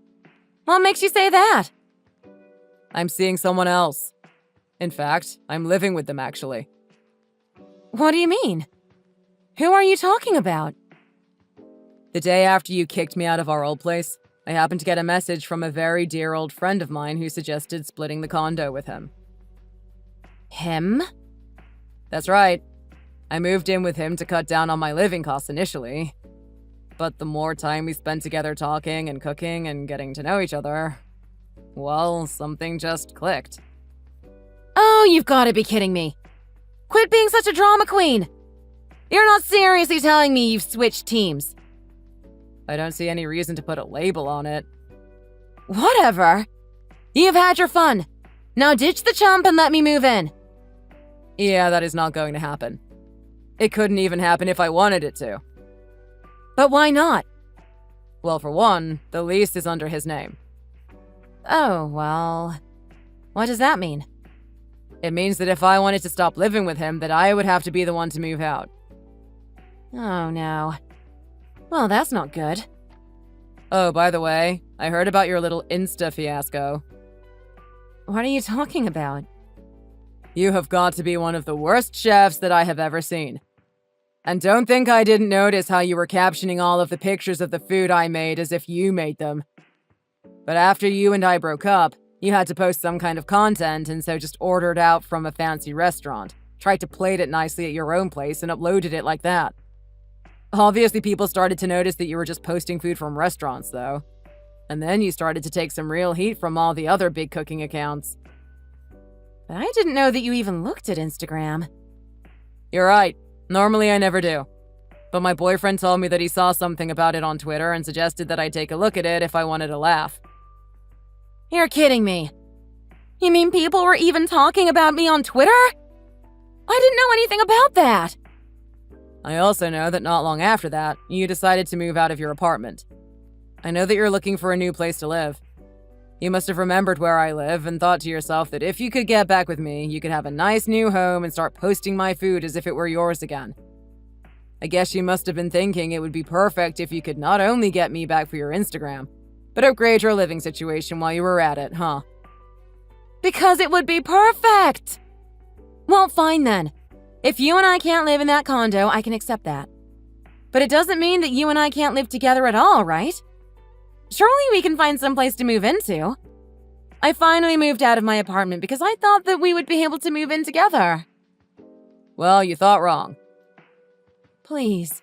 What makes you say that? I'm seeing someone else. In fact, I'm living with them, actually. What do you mean? Who are you talking about? The day after you kicked me out of our old place, I happened to get a message from a very dear old friend of mine who suggested splitting the condo with him. Him? That's right. I moved in with him to cut down on my living costs initially. But the more time we spent together talking and cooking and getting to know each other, well, something just clicked. Oh, you've got to be kidding me. Quit being such a drama queen. You're not seriously telling me you've switched teams. I don't see any reason to put a label on it. Whatever. You've had your fun. Now ditch the chump and let me move in. Yeah, that is not going to happen. It couldn't even happen if I wanted it to. But why not? Well, for one, the lease is under his name. Oh, well, what does that mean? It means that if I wanted to stop living with him, that I would have to be the one to move out. Oh, no. Well, that's not good. Oh, by the way, I heard about your little Insta fiasco. What are you talking about? You have got to be one of the worst chefs that I have ever seen. And don't think I didn't notice how you were captioning all of the pictures of the food I made as if you made them. But after you and I broke up, you had to post some kind of content and so just ordered out from a fancy restaurant, tried to plate it nicely at your own place, and uploaded it like that. Obviously, people started to notice that you were just posting food from restaurants, though. And then you started to take some real heat from all the other big cooking accounts. But I didn't know that you even looked at Instagram. You're right. Normally I never do. But my boyfriend told me that he saw something about it on Twitter and suggested that I take a look at it if I wanted to laugh. You're kidding me. You mean people were even talking about me on Twitter? I didn't know anything about that. I also know that not long after that, you decided to move out of your apartment. I know that you're looking for a new place to live. You must have remembered where I live and thought to yourself that if you could get back with me, you could have a nice new home and start posting my food as if it were yours again. I guess you must have been thinking it would be perfect if you could not only get me back for your Instagram, but upgrade your living situation while you were at it, huh? Because it would be perfect! Well, fine then. If you and I can't live in that condo, I can accept that. But it doesn't mean that you and I can't live together at all, right? Surely we can find some place to move into. I finally moved out of my apartment because I thought that we would be able to move in together. Well, you thought wrong. Please,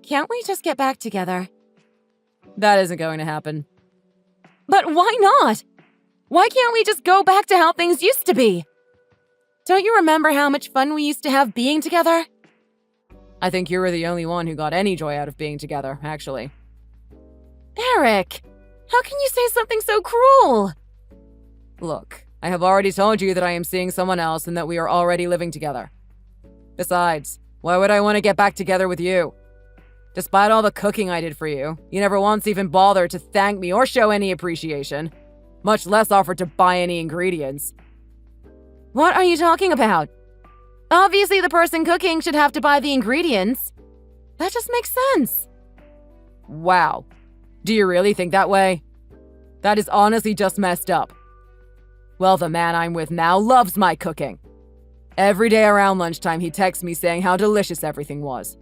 can't we just get back together? That isn't going to happen. But why not? Why can't we just go back to how things used to be? Don't you remember how much fun we used to have being together? I think you were the only one who got any joy out of being together, actually. Eric, how can you say something so cruel? Look, I have already told you that I am seeing someone else and that we are already living together. Besides, why would I want to get back together with you? Despite all the cooking I did for you, you never once even bothered to thank me or show any appreciation, much less offered to buy any ingredients. What are you talking about? Obviously, the person cooking should have to buy the ingredients. That just makes sense. Wow. Do you really think that way? That is honestly just messed up. Well, the man I'm with now loves my cooking. Every day around lunchtime, he texts me saying how delicious everything was.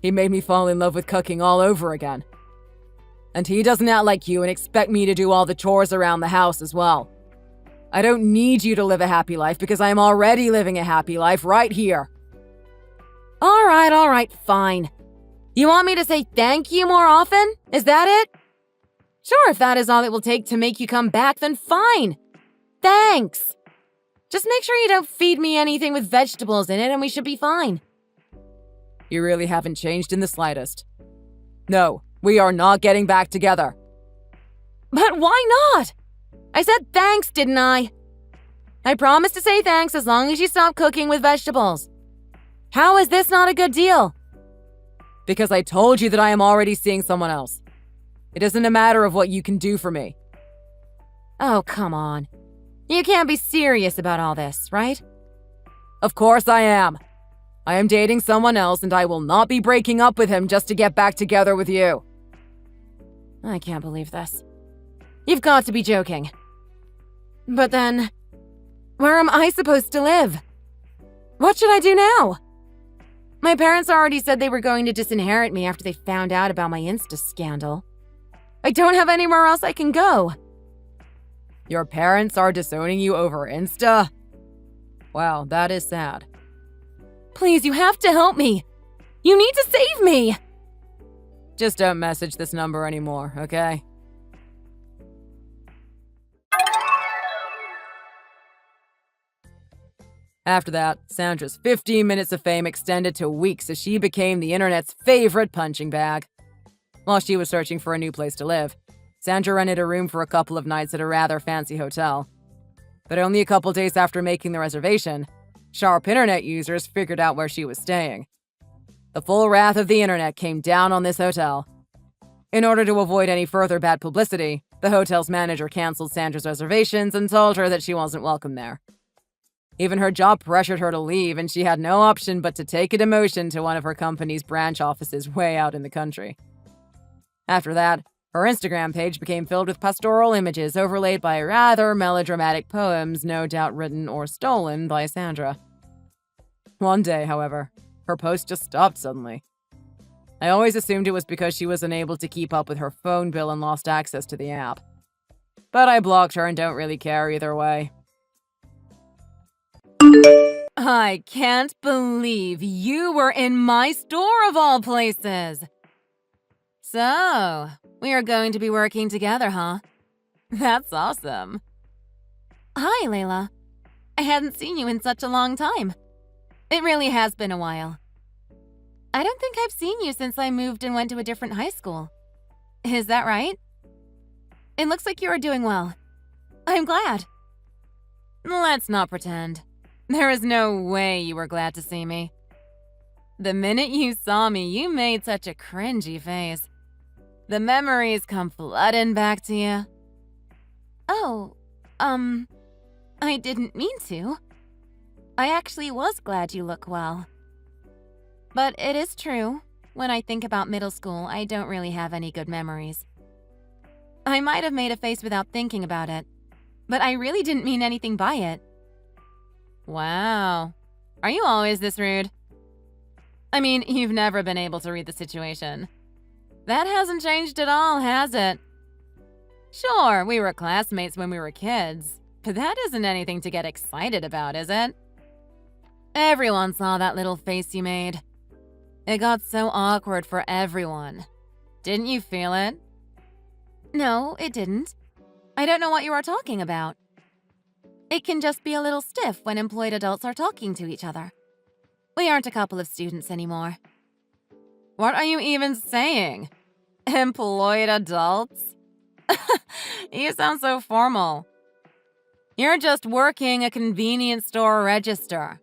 He made me fall in love with cooking all over again. And he doesn't act like you and expect me to do all the chores around the house as well. I don't need you to live a happy life because I am already living a happy life right here. All right, fine. You want me to say thank you more often? Is that it? Sure, if that is all it will take to make you come back, then fine. Thanks. Just make sure you don't feed me anything with vegetables in it and we should be fine. You really haven't changed in the slightest. No, we are not getting back together. But why not? I said thanks, didn't I? I promised to say thanks as long as you stop cooking with vegetables. How is this not a good deal? Because I told you that I am already seeing someone else. It isn't a matter of what you can do for me. Oh, come on. You can't be serious about all this, right? Of course I am. I am dating someone else and I will not be breaking up with him just to get back together with you. I can't believe this. You've got to be joking. But then, where am I supposed to live? What should I do now? My parents already said they were going to disinherit me after they found out about my Insta scandal. I don't have anywhere else I can go. Your parents are disowning you over Insta? Wow, that is sad. Please, you have to help me. You need to save me. Just don't message this number anymore, okay? After that, Sandra's 15 minutes of fame extended to weeks as she became the internet's favorite punching bag. While she was searching for a new place to live, Sandra rented a room for a couple of nights at a rather fancy hotel. But only a couple days after making the reservation, sharp internet users figured out where she was staying. The full wrath of the internet came down on this hotel. In order to avoid any further bad publicity, the hotel's manager canceled Sandra's reservations and told her that she wasn't welcome there. Even her job pressured her to leave, and she had no option but to take a demotion to one of her company's branch offices way out in the country. After that, her Instagram page became filled with pastoral images overlaid by rather melodramatic poems, no doubt written or stolen by Sandra. One day, however, her post just stopped suddenly. I always assumed it was because she was unable to keep up with her phone bill and lost access to the app. But I blocked her and don't really care either way. I can't believe you were in my store of all places. So, we are going to be working together, huh? That's awesome. Hi, Layla. I hadn't seen you in such a long time. It really has been a while. I don't think I've seen you since I moved and went to a different high school. Is that right? It looks like you are doing well. I'm glad. Let's not pretend. There is no way you were glad to see me. The minute you saw me, you made such a cringy face. The memories come flooding back to you. Oh, I didn't mean to. I actually was glad you look well. But it is true. When I think about middle school, I don't really have any good memories. I might have made a face without thinking about it, but I really didn't mean anything by it. Wow. Are you always this rude? I mean, you've never been able to read the situation. That hasn't changed at all, has it? Sure, we were classmates when we were kids, but that isn't anything to get excited about, is it? Everyone saw that little face you made. It got so awkward for everyone. Didn't you feel it? No, it didn't. I don't know what you are talking about. It can just be a little stiff when employed adults are talking to each other. We aren't a couple of students anymore. What are you even saying? Employed adults? You sound so formal. You're just working a convenience store register.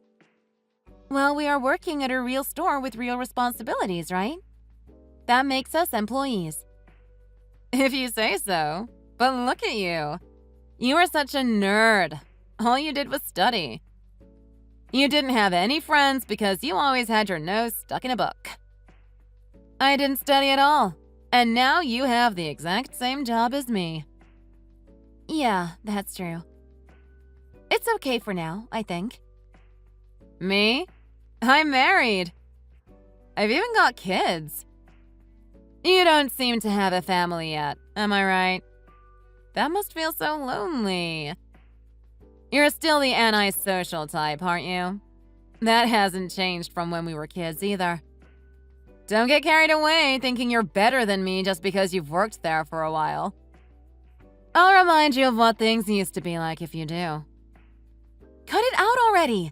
Well, we are working at a real store with real responsibilities, right? That makes us employees. If you say so. But look at you. You are such a nerd. All you did was study. You didn't have any friends because you always had your nose stuck in a book. I didn't study at all, and now you have the exact same job as me. Yeah, that's true. It's okay for now, I think. Me? I'm married. I've even got kids. You don't seem to have a family yet, am I right? That must feel so lonely. You're still the antisocial type, aren't you? That hasn't changed from when we were kids either. Don't get carried away thinking you're better than me just because you've worked there for a while. I'll remind you of what things used to be like if you do. Cut it out already!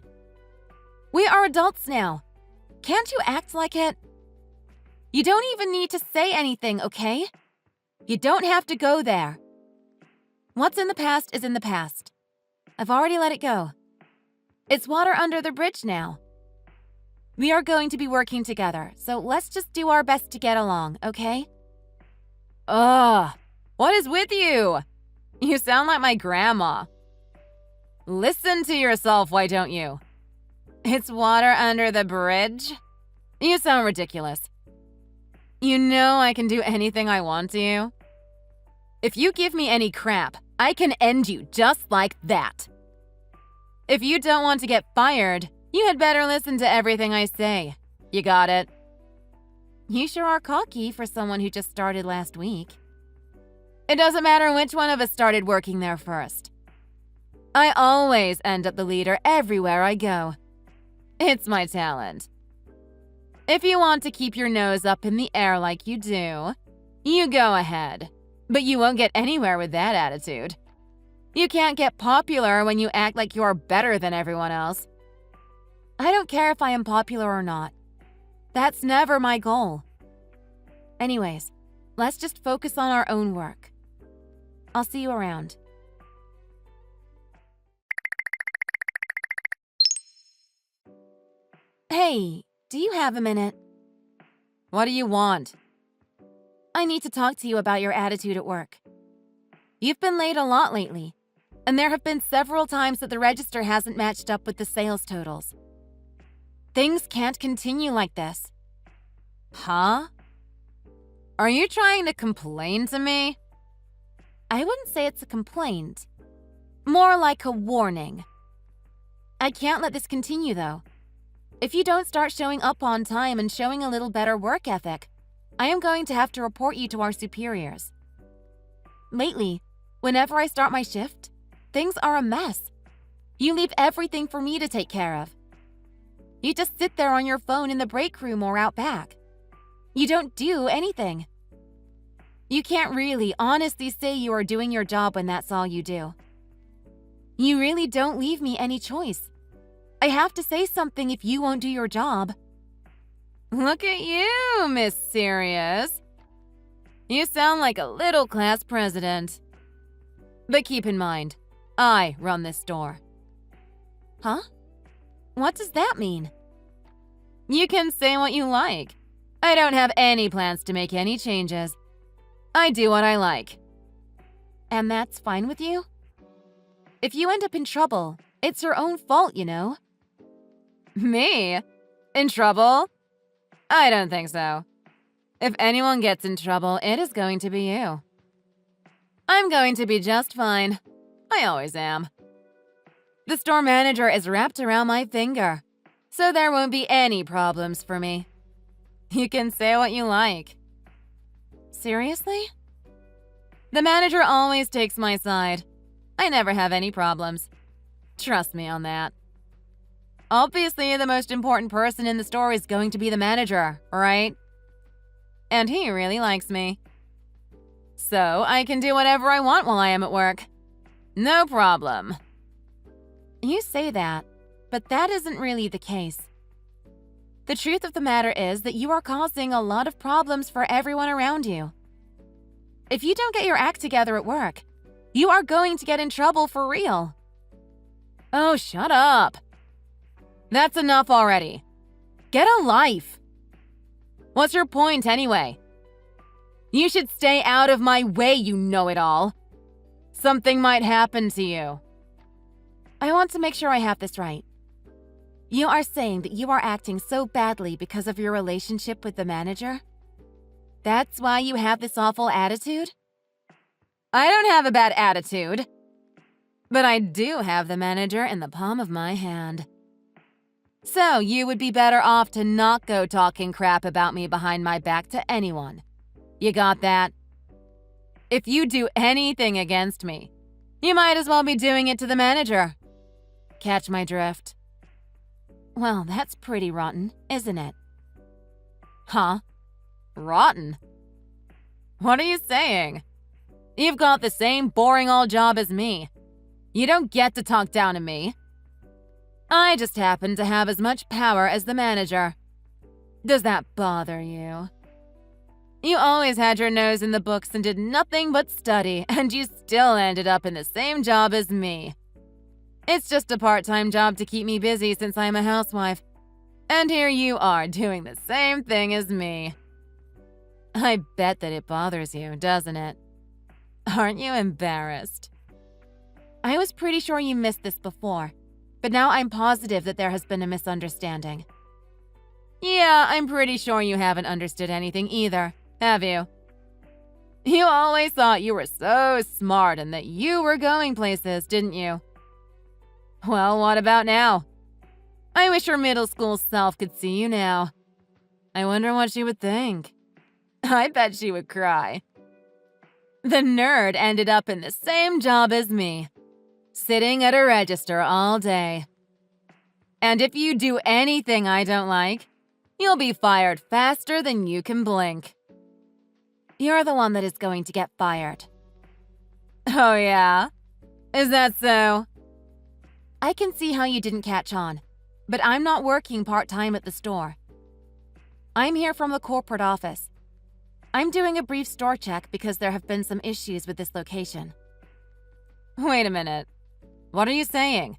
We are adults now. Can't you act like it? You don't even need to say anything, okay? You don't have to go there. What's in the past is in the past. I've already let it go. It's water under the bridge now. We are going to be working together, so let's just do our best to get along, okay? Ugh, what is with you? You sound like my grandma. Listen to yourself, why don't you? It's water under the bridge? You sound ridiculous. You know I can do anything I want to. If you give me any crap, I can end you just like that. If you don't want to get fired, you had better listen to everything I say. You got it? You sure are cocky for someone who just started last week. It doesn't matter which one of us started working there first. I always end up the leader everywhere I go. It's my talent. If you want to keep your nose up in the air like you do, you go ahead. But you won't get anywhere with that attitude. You can't get popular when you act like you're better than everyone else. I don't care if I am popular or not. That's never my goal. Anyways, let's just focus on our own work. I'll see you around. Hey, do you have a minute? What do you want? I need to talk to you about your attitude at work. You've been late a lot lately, and there have been several times that the register hasn't matched up with the sales totals. Things can't continue like this. Huh? Are you trying to complain to me? I wouldn't say it's a complaint. More like a warning. I can't let this continue, though. If you don't start showing up on time and showing a little better work ethic, I am going to have to report you to our superiors. Lately, whenever I start my shift, things are a mess. You leave everything for me to take care of. You just sit there on your phone in the break room or out back. You don't do anything. You can't really honestly say you are doing your job when that's all you do. You really don't leave me any choice. I have to say something if you won't do your job. Look at you, Miss Serious. You sound like a little class president. But keep in mind, I run this store. Huh? What does that mean? You can say what you like. I don't have any plans to make any changes. I do what I like. And that's fine with you? If you end up in trouble, it's your own fault, you know. Me? In trouble? I don't think so. If anyone gets in trouble, it is going to be you. I'm going to be just fine. I always am. The store manager is wrapped around my finger, so there won't be any problems for me. You can say what you like. Seriously? The manager always takes my side. I never have any problems. Trust me on that. Obviously, the most important person in the store is going to be the manager, right? And he really likes me. So I can do whatever I want while I am at work. No problem. You say that, but that isn't really the case. The truth of the matter is that you are causing a lot of problems for everyone around you. If you don't get your act together at work, you are going to get in trouble for real. Oh, shut up. That's enough already. Get a life. What's your point anyway? You should stay out of my way, you know-it-all. Something might happen to you. I want to make sure I have this right. You are saying that you are acting so badly because of your relationship with the manager? That's why you have this awful attitude? I don't have a bad attitude. But I do have the manager in the palm of my hand. So you would be better off to not go talking crap about me behind my back to anyone. You got that? If you do anything against me, you might as well be doing it to the manager. Catch my drift? Well, that's pretty rotten, isn't it? Huh? Rotten? What are you saying? You've got the same boring old job as me. You don't get to talk down to me. I just happen to have as much power as the manager. Does that bother you? You always had your nose in the books and did nothing but study, and you still ended up in the same job as me. It's just a part-time job to keep me busy since I'm a housewife. And here you are doing the same thing as me. I bet that it bothers you, doesn't it? Aren't you embarrassed? I was pretty sure you missed this before, but now I'm positive that there has been a misunderstanding. Yeah, I'm pretty sure you haven't understood anything either, have you? You always thought you were so smart and that you were going places, didn't you? Well, what about now? I wish your middle school self could see you now. I wonder what she would think. I bet she would cry. The nerd ended up in the same job as me, sitting at a register all day. And if you do anything I don't like, you'll be fired faster than you can blink. You're the one that is going to get fired. Oh yeah? Is that so? I can see how you didn't catch on, but I'm not working part-time at the store. I'm here from the corporate office. I'm doing a brief store check because there have been some issues with this location. Wait a minute. What are you saying?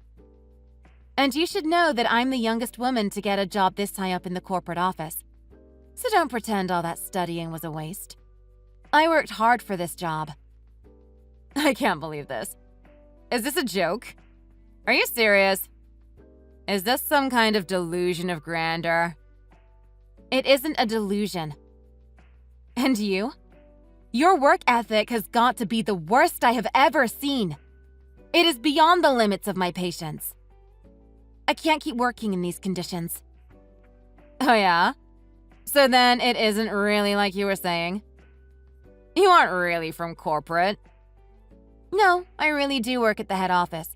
And you should know that I'm the youngest woman to get a job this high up in the corporate office. So don't pretend all that studying was a waste. I worked hard for this job. I can't believe this. Is this a joke? Are you serious? Is this some kind of delusion of grandeur? It isn't a delusion. And you? Your work ethic has got to be the worst I have ever seen. It is beyond the limits of my patience. I can't keep working in these conditions. Oh yeah? So then it isn't really like you were saying? You aren't really from corporate. No, I really do work at the head office.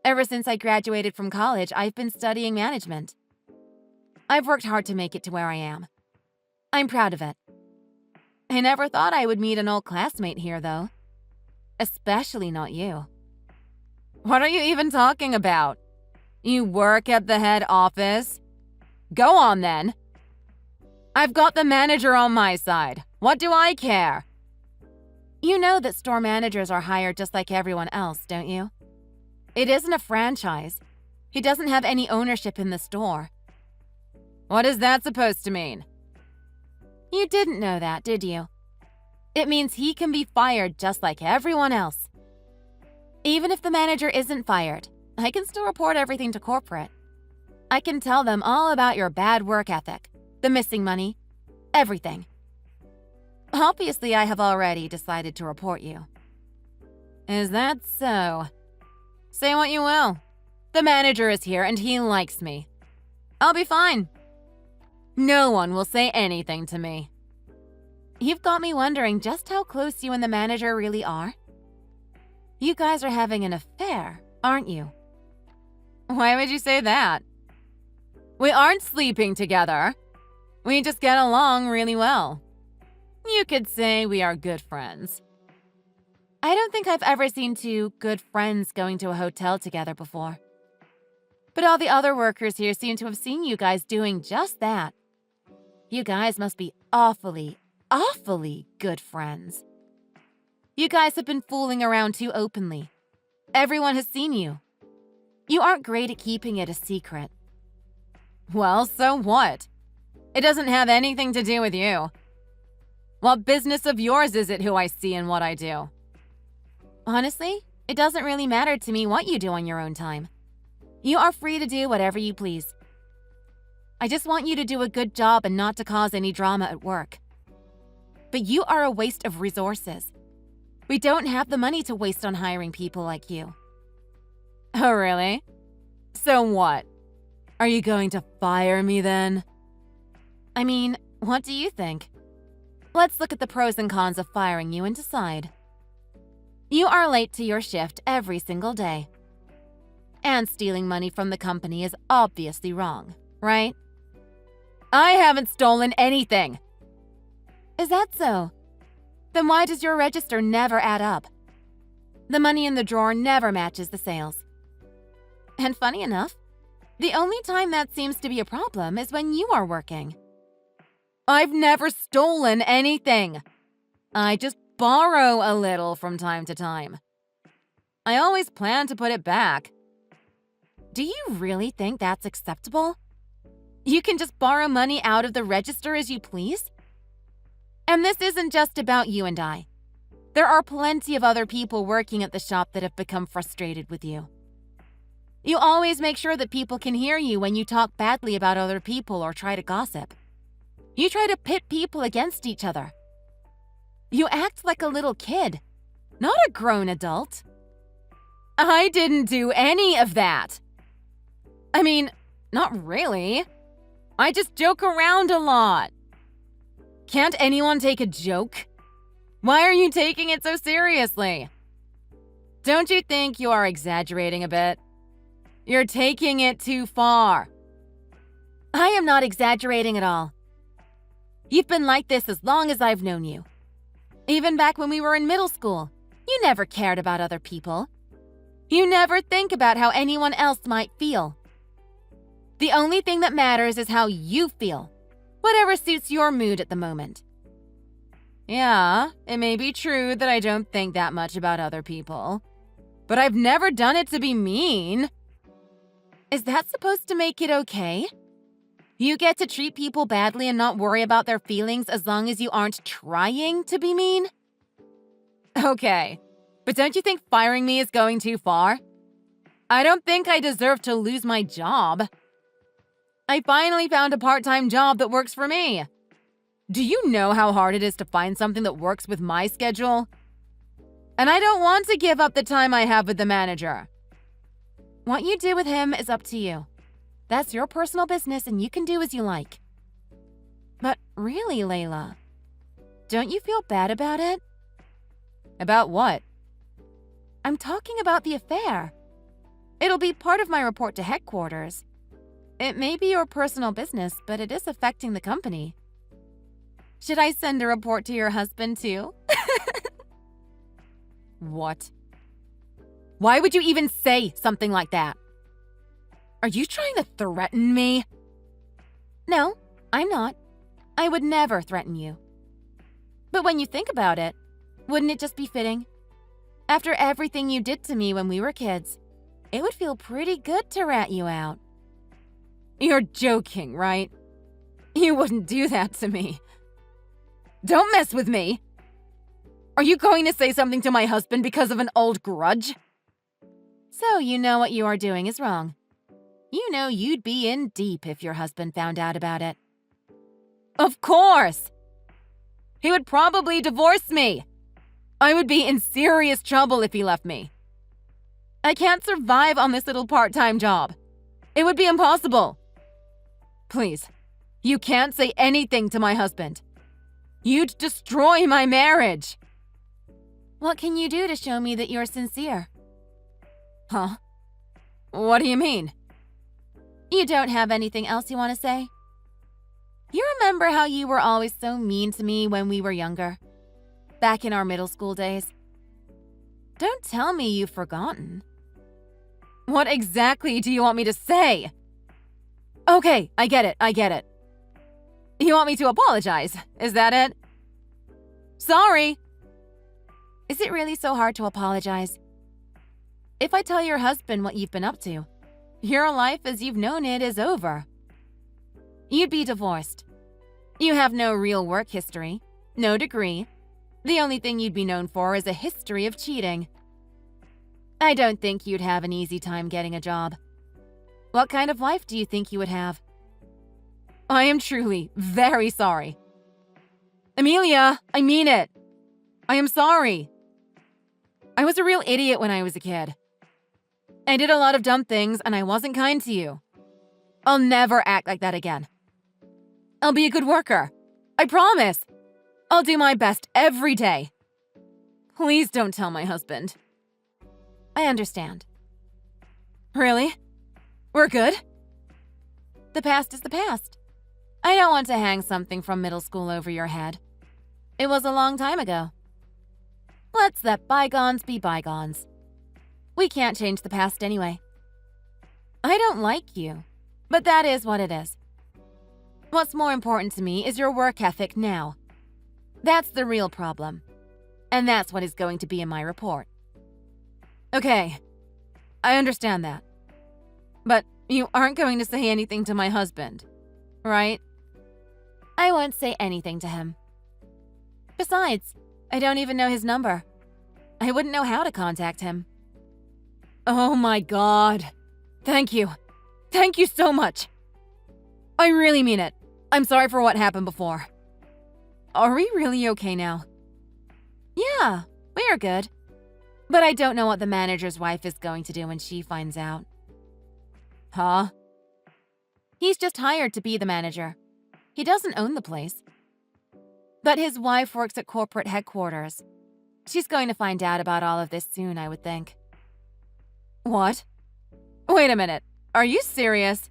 Ever since I graduated from college, I've been studying management. I've worked hard to make it to where I am. I'm proud of it. I never thought I would meet an old classmate here, though. Especially not you. What are you even talking about? You work at the head office? Go on then. I've got the manager on my side. What do I care? You know that store managers are hired just like everyone else, don't you? It isn't a franchise. He doesn't have any ownership in the store. What is that supposed to mean? You didn't know that, did you? It means he can be fired just like everyone else. Even if the manager isn't fired, I can still report everything to corporate. I can tell them all about your bad work ethic, the missing money, everything. Obviously, I have already decided to report you. Is that so? Say what you will. The manager is here and he likes me. I'll be fine. No one will say anything to me. You've got me wondering just how close you and the manager really are. You guys are having an affair, aren't you? Why would you say that? We aren't sleeping together. We just get along really well. You could say we are good friends. I don't think I've ever seen two good friends going to a hotel together before. But all the other workers here seem to have seen you guys doing just that. You guys must be awfully, awfully good friends. You guys have been fooling around too openly. Everyone has seen you. You aren't great at keeping it a secret. Well, so what? It doesn't have anything to do with you. What business of yours is it who I see and what I do? Honestly, it doesn't really matter to me what you do on your own time. You are free to do whatever you please. I just want you to do a good job and not to cause any drama at work. But you are a waste of resources. We don't have the money to waste on hiring people like you. Oh, really? So what? Are you going to fire me then? I mean, what do you think? Let's look at the pros and cons of firing you and decide. You are late to your shift every single day. And stealing money from the company is obviously wrong, right? I haven't stolen anything. Is that so? Then why does your register never add up? The money in the drawer never matches the sales. And funny enough, the only time that seems to be a problem is when you are working. I've never stolen anything. I just borrow a little from time to time. I always plan to put it back. Do you really think that's acceptable? You can just borrow money out of the register as you please? And this isn't just about you and I. There are plenty of other people working at the shop that have become frustrated with you. You always make sure that people can hear you when you talk badly about other people or try to gossip. You try to pit people against each other. You act like a little kid, not a grown adult. I didn't do any of that. I mean, not really. I just joke around a lot. Can't anyone take a joke? Why are you taking it so seriously? Don't you think you are exaggerating a bit? You're taking it too far. I am not exaggerating at all. You've been like this as long as I've known you. Even back when we were in middle school, you never cared about other people. You never think about how anyone else might feel. The only thing that matters is how you feel, whatever suits your mood at the moment. Yeah, it may be true that I don't think that much about other people, but I've never done it to be mean. Is that supposed to make it okay? You get to treat people badly and not worry about their feelings as long as you aren't trying to be mean? Okay, but don't you think firing me is going too far? I don't think I deserve to lose my job. I finally found a part-time job that works for me. Do you know how hard it is to find something that works with my schedule? And I don't want to give up the time I have with the manager. What you do with him is up to you. That's your personal business and you can do as you like. But really, Layla, don't you feel bad about it? About what? I'm talking about the affair. It'll be part of my report to headquarters. It may be your personal business, but it is affecting the company. Should I send a report to your husband too? What? Why would you even say something like that? Are you trying to threaten me? No, I'm not. I would never threaten you. But when you think about it, wouldn't it just be fitting? After everything you did to me when we were kids, it would feel pretty good to rat you out. You're joking, right? You wouldn't do that to me. Don't mess with me. Are you going to say something to my husband because of an old grudge? So you know what you are doing is wrong. You know you'd be in deep if your husband found out about it. Of course! He would probably divorce me. I would be in serious trouble if he left me. I can't survive on this little part-time job. It would be impossible. Please, you can't say anything to my husband. You'd destroy my marriage. What can you do to show me that you're sincere? Huh? What do you mean? You don't have anything else you want to say? You remember how you were always so mean to me when we were younger? Back in our middle school days? Don't tell me you've forgotten. What exactly do you want me to say? Okay, I get it. You want me to apologize, is that it? Sorry. Is it really so hard to apologize? If I tell your husband what you've been up to, your life as you've known it is over. You'd be divorced. You have no real work history, no degree. The only thing you'd be known for is a history of cheating. I don't think you'd have an easy time getting a job. What kind of life do you think you would have? I am truly very sorry. Amelia, I mean it. I am sorry. I was a real idiot when I was a kid. I did a lot of dumb things and I wasn't kind to you. I'll never act like that again. I'll be a good worker. I promise. I'll do my best every day. Please don't tell my husband. I understand. Really? We're good? The past is the past. I don't want to hang something from middle school over your head. It was a long time ago. Let's let bygones be bygones. We can't change the past anyway. I don't like you, but that is what it is. What's more important to me is your work ethic now. That's the real problem. And that's what is going to be in my report. Okay, I understand that. But you aren't going to say anything to my husband, right? I won't say anything to him. Besides, I don't even know his number. I wouldn't know how to contact him. Oh my God. Thank you. Thank you so much. I really mean it. I'm sorry for what happened before. Are we really okay now? Yeah, we are good. But I don't know what the manager's wife is going to do when she finds out. Huh? He's just hired to be the manager. He doesn't own the place. But his wife works at corporate headquarters. She's going to find out about all of this soon, I would think. What? Wait a minute. Are you serious?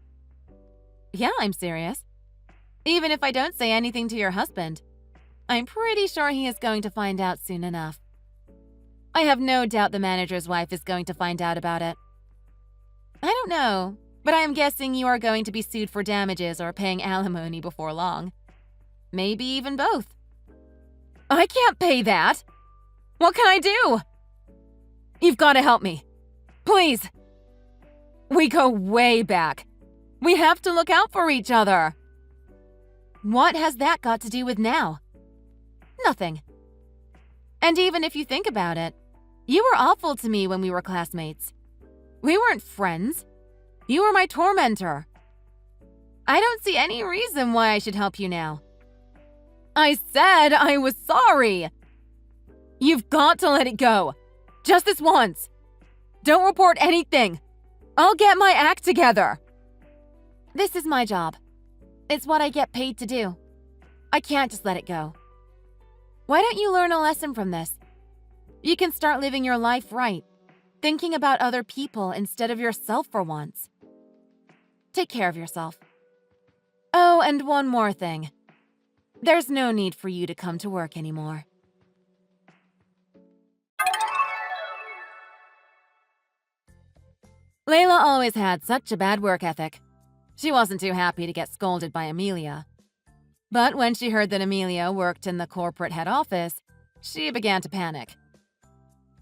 Yeah, I'm serious. Even if I don't say anything to your husband, I'm pretty sure he is going to find out soon enough. I have no doubt the manager's wife is going to find out about it. I don't know, but I am guessing you are going to be sued for damages or paying alimony before long. Maybe even both. I can't pay that. What can I do? You've got to help me. Please. We go way back. We have to look out for each other. What has that got to do with now? Nothing. And even if you think about it, you were awful to me when we were classmates. We weren't friends. You were my tormentor. I don't see any reason why I should help you now. I said I was sorry. You've got to let it go. Just this once. Don't report anything. I'll get my act together. This is my job. It's what I get paid to do. I can't just let it go. Why don't you learn a lesson from this? You can start living your life right, thinking about other people instead of yourself for once. Take care of yourself. Oh, and one more thing. There's no need for you to come to work anymore. Layla always had such a bad work ethic. She wasn't too happy to get scolded by Amelia. But when she heard that Amelia worked in the corporate head office, she began to panic.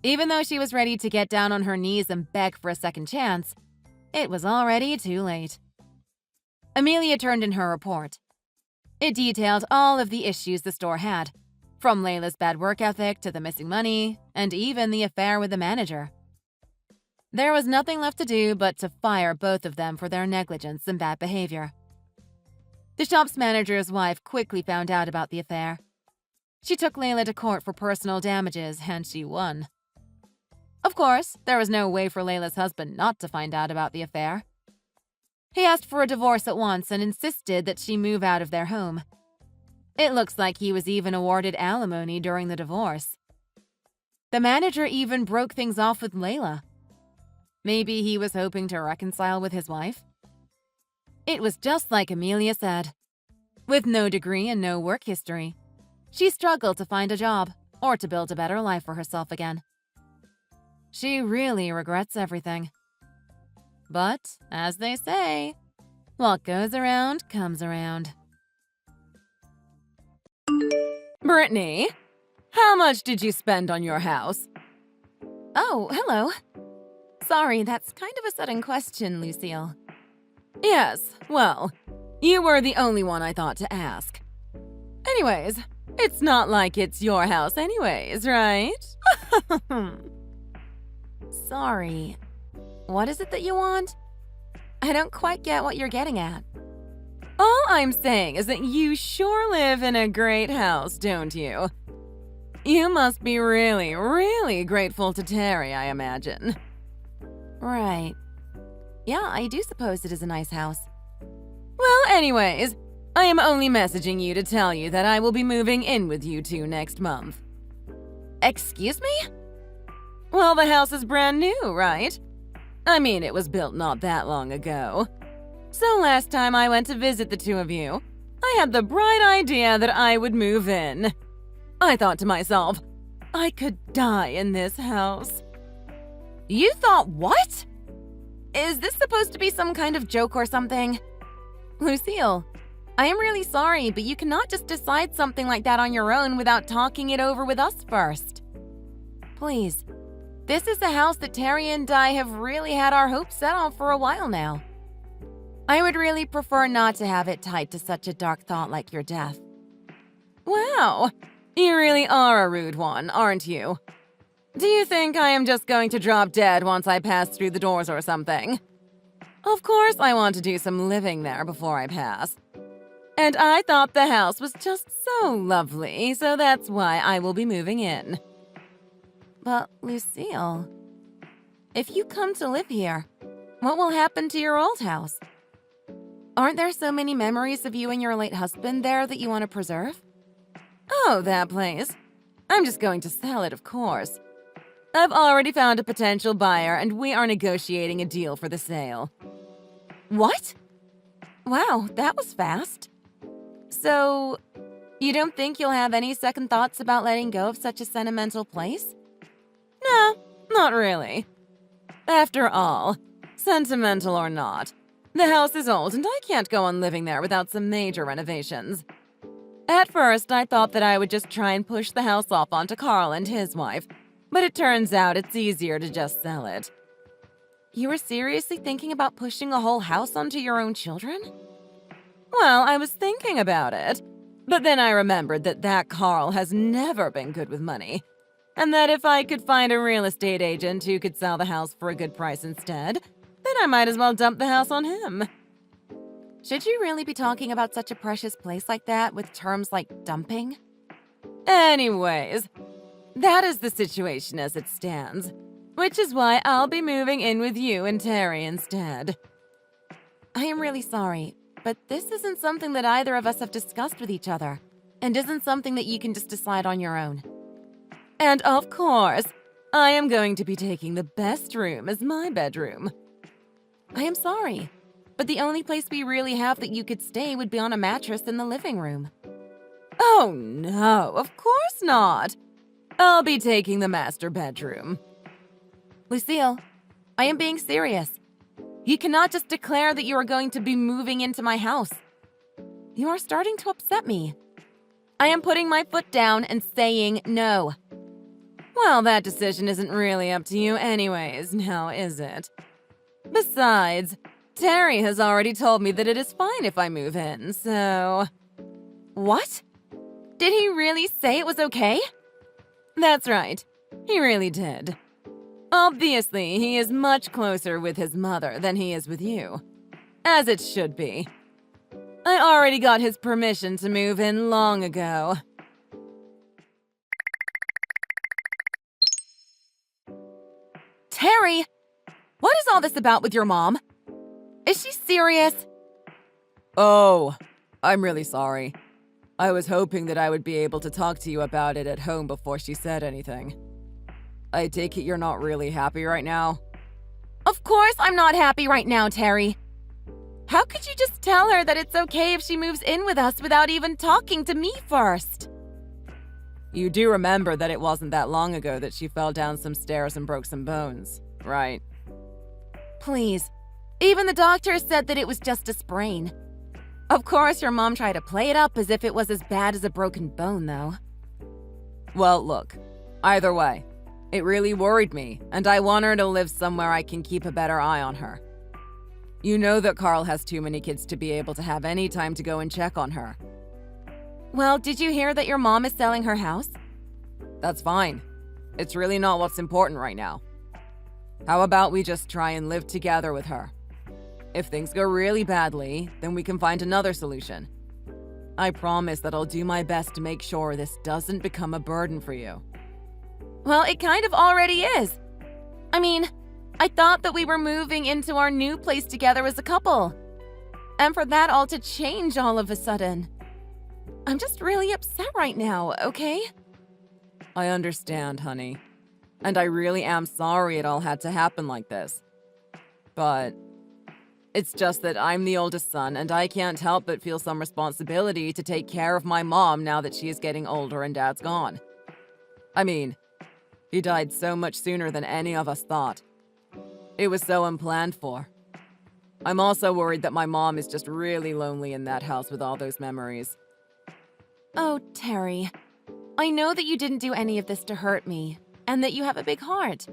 Even though she was ready to get down on her knees and beg for a second chance, it was already too late. Amelia turned in her report. It detailed all of the issues the store had, from Layla's bad work ethic to the missing money, and even the affair with the manager. There was nothing left to do but to fire both of them for their negligence and bad behavior. The shop's manager's wife quickly found out about the affair. She took Layla to court for personal damages, and she won. Of course, there was no way for Layla's husband not to find out about the affair. He asked for a divorce at once and insisted that she move out of their home. It looks like he was even awarded alimony during the divorce. The manager even broke things off with Layla. Maybe he was hoping to reconcile with his wife? It was just like Amelia said. With no degree and no work history, she struggled to find a job or to build a better life for herself again. She really regrets everything. But, as they say, what goes around comes around. Brittany, how much did you spend on your house? Oh, hello. Sorry, that's kind of a sudden question, Lucille. Yes, well, you were the only one I thought to ask. Anyways, it's not like it's your house anyways, right? Sorry. What is it that you want? I don't quite get what you're getting at. All I'm saying is that you sure live in a great house, don't you? You must be really, really grateful to Terry, I imagine. Right. Yeah, I do suppose it is a nice house. Well, anyways, I am only messaging you to tell you that I will be moving in with you two next month. Excuse me? Well, the house is brand new, right? I mean, it was built not that long ago. So last time I went to visit the two of you, I had the bright idea that I would move in. I thought to myself, I could die in this house. You thought what? Is this supposed to be some kind of joke or something? Lucille, I am really sorry, but you cannot just decide something like that on your own without talking it over with us first. Please, this is a house that Terry and I have really had our hopes set on for a while now. I would really prefer not to have it tied to such a dark thought like your death. Wow, you really are a rude one, aren't you? Do you think I am just going to drop dead once I pass through the doors or something? Of course I want to do some living there before I pass. And I thought the house was just so lovely, so that's why I will be moving in. But, Lucille, if you come to live here, what will happen to your old house? Aren't there so many memories of you and your late husband there that you want to preserve? Oh, that place. I'm just going to sell it, of course. I've already found a potential buyer and we are negotiating a deal for the sale. What? Wow, that was fast. So, you don't think you'll have any second thoughts about letting go of such a sentimental place? No, not really. After all, sentimental or not, the house is old and I can't go on living there without some major renovations. At first, I thought that I would just try and push the house off onto Carl and his wife, but it turns out it's easier to just sell it. You were seriously thinking about pushing a whole house onto your own children? Well, I was thinking about it, but then I remembered that Carl has never been good with money, and that if I could find a real estate agent who could sell the house for a good price instead, then I might as well dump the house on him. Should you really be talking about such a precious place like that with terms like dumping? Anyways, that is the situation as it stands, which is why I'll be moving in with you and Terry instead. I am really sorry, but this isn't something that either of us have discussed with each other, and isn't something that you can just decide on your own. And of course, I am going to be taking the best room as my bedroom. I am sorry, but the only place we really have that you could stay would be on a mattress in the living room. Oh no, of course not. I'll be taking the master bedroom. Lucille, I am being serious. You cannot just declare that you are going to be moving into my house. You are starting to upset me. I am putting my foot down and saying no. Well, that decision isn't really up to you anyways, now is it? Besides, Terry has already told me that it is fine if I move in, so... What? Did he really say it was okay? That's right. He really did. Obviously, he is much closer with his mother than he is with you. As it should be. I already got his permission to move in long ago. Terry! What is all this about with your mom? Is she serious? Oh, I'm really sorry. I was hoping that I would be able to talk to you about it at home before she said anything. I take it you're not really happy right now? Of course I'm not happy right now, Terry. How could you just tell her that it's okay if she moves in with us without even talking to me first? You do remember that it wasn't that long ago that she fell down some stairs and broke some bones, right? Please. Even the doctor said that it was just a sprain. Of course, your mom tried to play it up as if it was as bad as a broken bone, though. Well, look. Either way, it really worried me, and I want her to live somewhere I can keep a better eye on her. You know that Carl has too many kids to be able to have any time to go and check on her. Well, did you hear that your mom is selling her house? That's fine. It's really not what's important right now. How about we just try and live together with her? If things go really badly, then we can find another solution. I promise that I'll do my best to make sure this doesn't become a burden for you. Well, it kind of already is. I mean, I thought that we were moving into our new place together as a couple. And for that all to change all of a sudden. I'm just really upset right now, okay? I understand, honey. And I really am sorry it all had to happen like this. But it's just that I'm the oldest son, and I can't help but feel some responsibility to take care of my mom now that she is getting older and Dad's gone. I mean, he died so much sooner than any of us thought. It was so unplanned for. I'm also worried that my mom is just really lonely in that house with all those memories. Oh, Terry. I know that you didn't do any of this to hurt me, and that you have a big heart.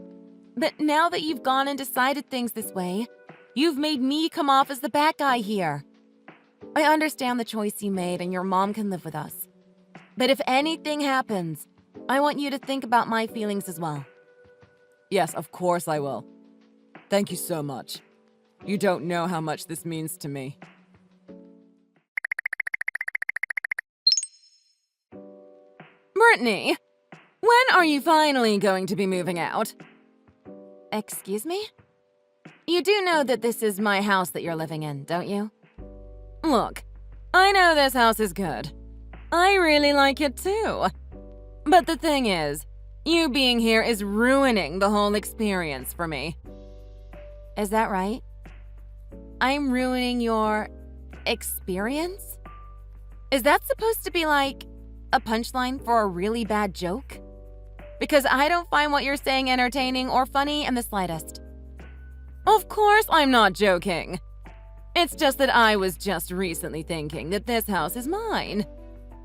But now that you've gone and decided things this way, you've made me come off as the bad guy here. I understand the choice you made and your mom can live with us. But if anything happens, I want you to think about my feelings as well. Yes, of course I will. Thank you so much. You don't know how much this means to me. Brittany, when are you finally going to be moving out? Excuse me? You do know that this is my house that you're living in, don't you? Look, I know this house is good. I really like it too. But the thing is, you being here is ruining the whole experience for me. Is that right? I'm ruining your experience? Is that supposed to be like a punchline for a really bad joke? Because I don't find what you're saying entertaining or funny in the slightest. Of course I'm not joking. It's just that I was just recently thinking that this house is mine.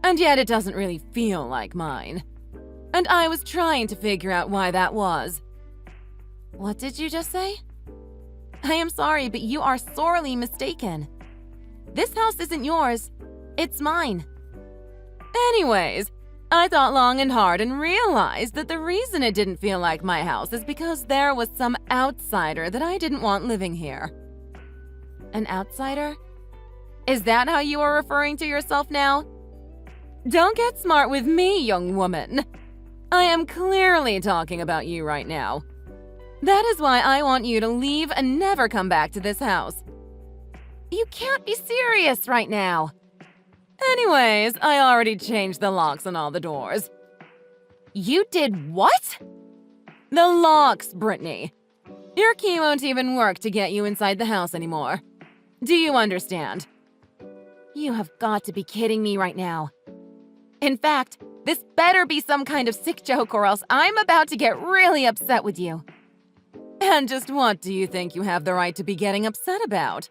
And yet it doesn't really feel like mine. And I was trying to figure out why that was. What did you just say? I am sorry, but you are sorely mistaken. This house isn't yours. It's mine. Anyways, I thought long and hard and realized that the reason it didn't feel like my house is because there was some outsider that I didn't want living here. An outsider? Is that how you are referring to yourself now? Don't get smart with me, young woman. I am clearly talking about you right now. That is why I want you to leave and never come back to this house. You can't be serious right now. Anyways, I already changed the locks on all the doors. You did what? The locks, Brittany. Your key won't even work to get you inside the house anymore. Do you understand? You have got to be kidding me right now. In fact, this better be some kind of sick joke or else I'm about to get really upset with you. And just what do you think you have the right to be getting upset about?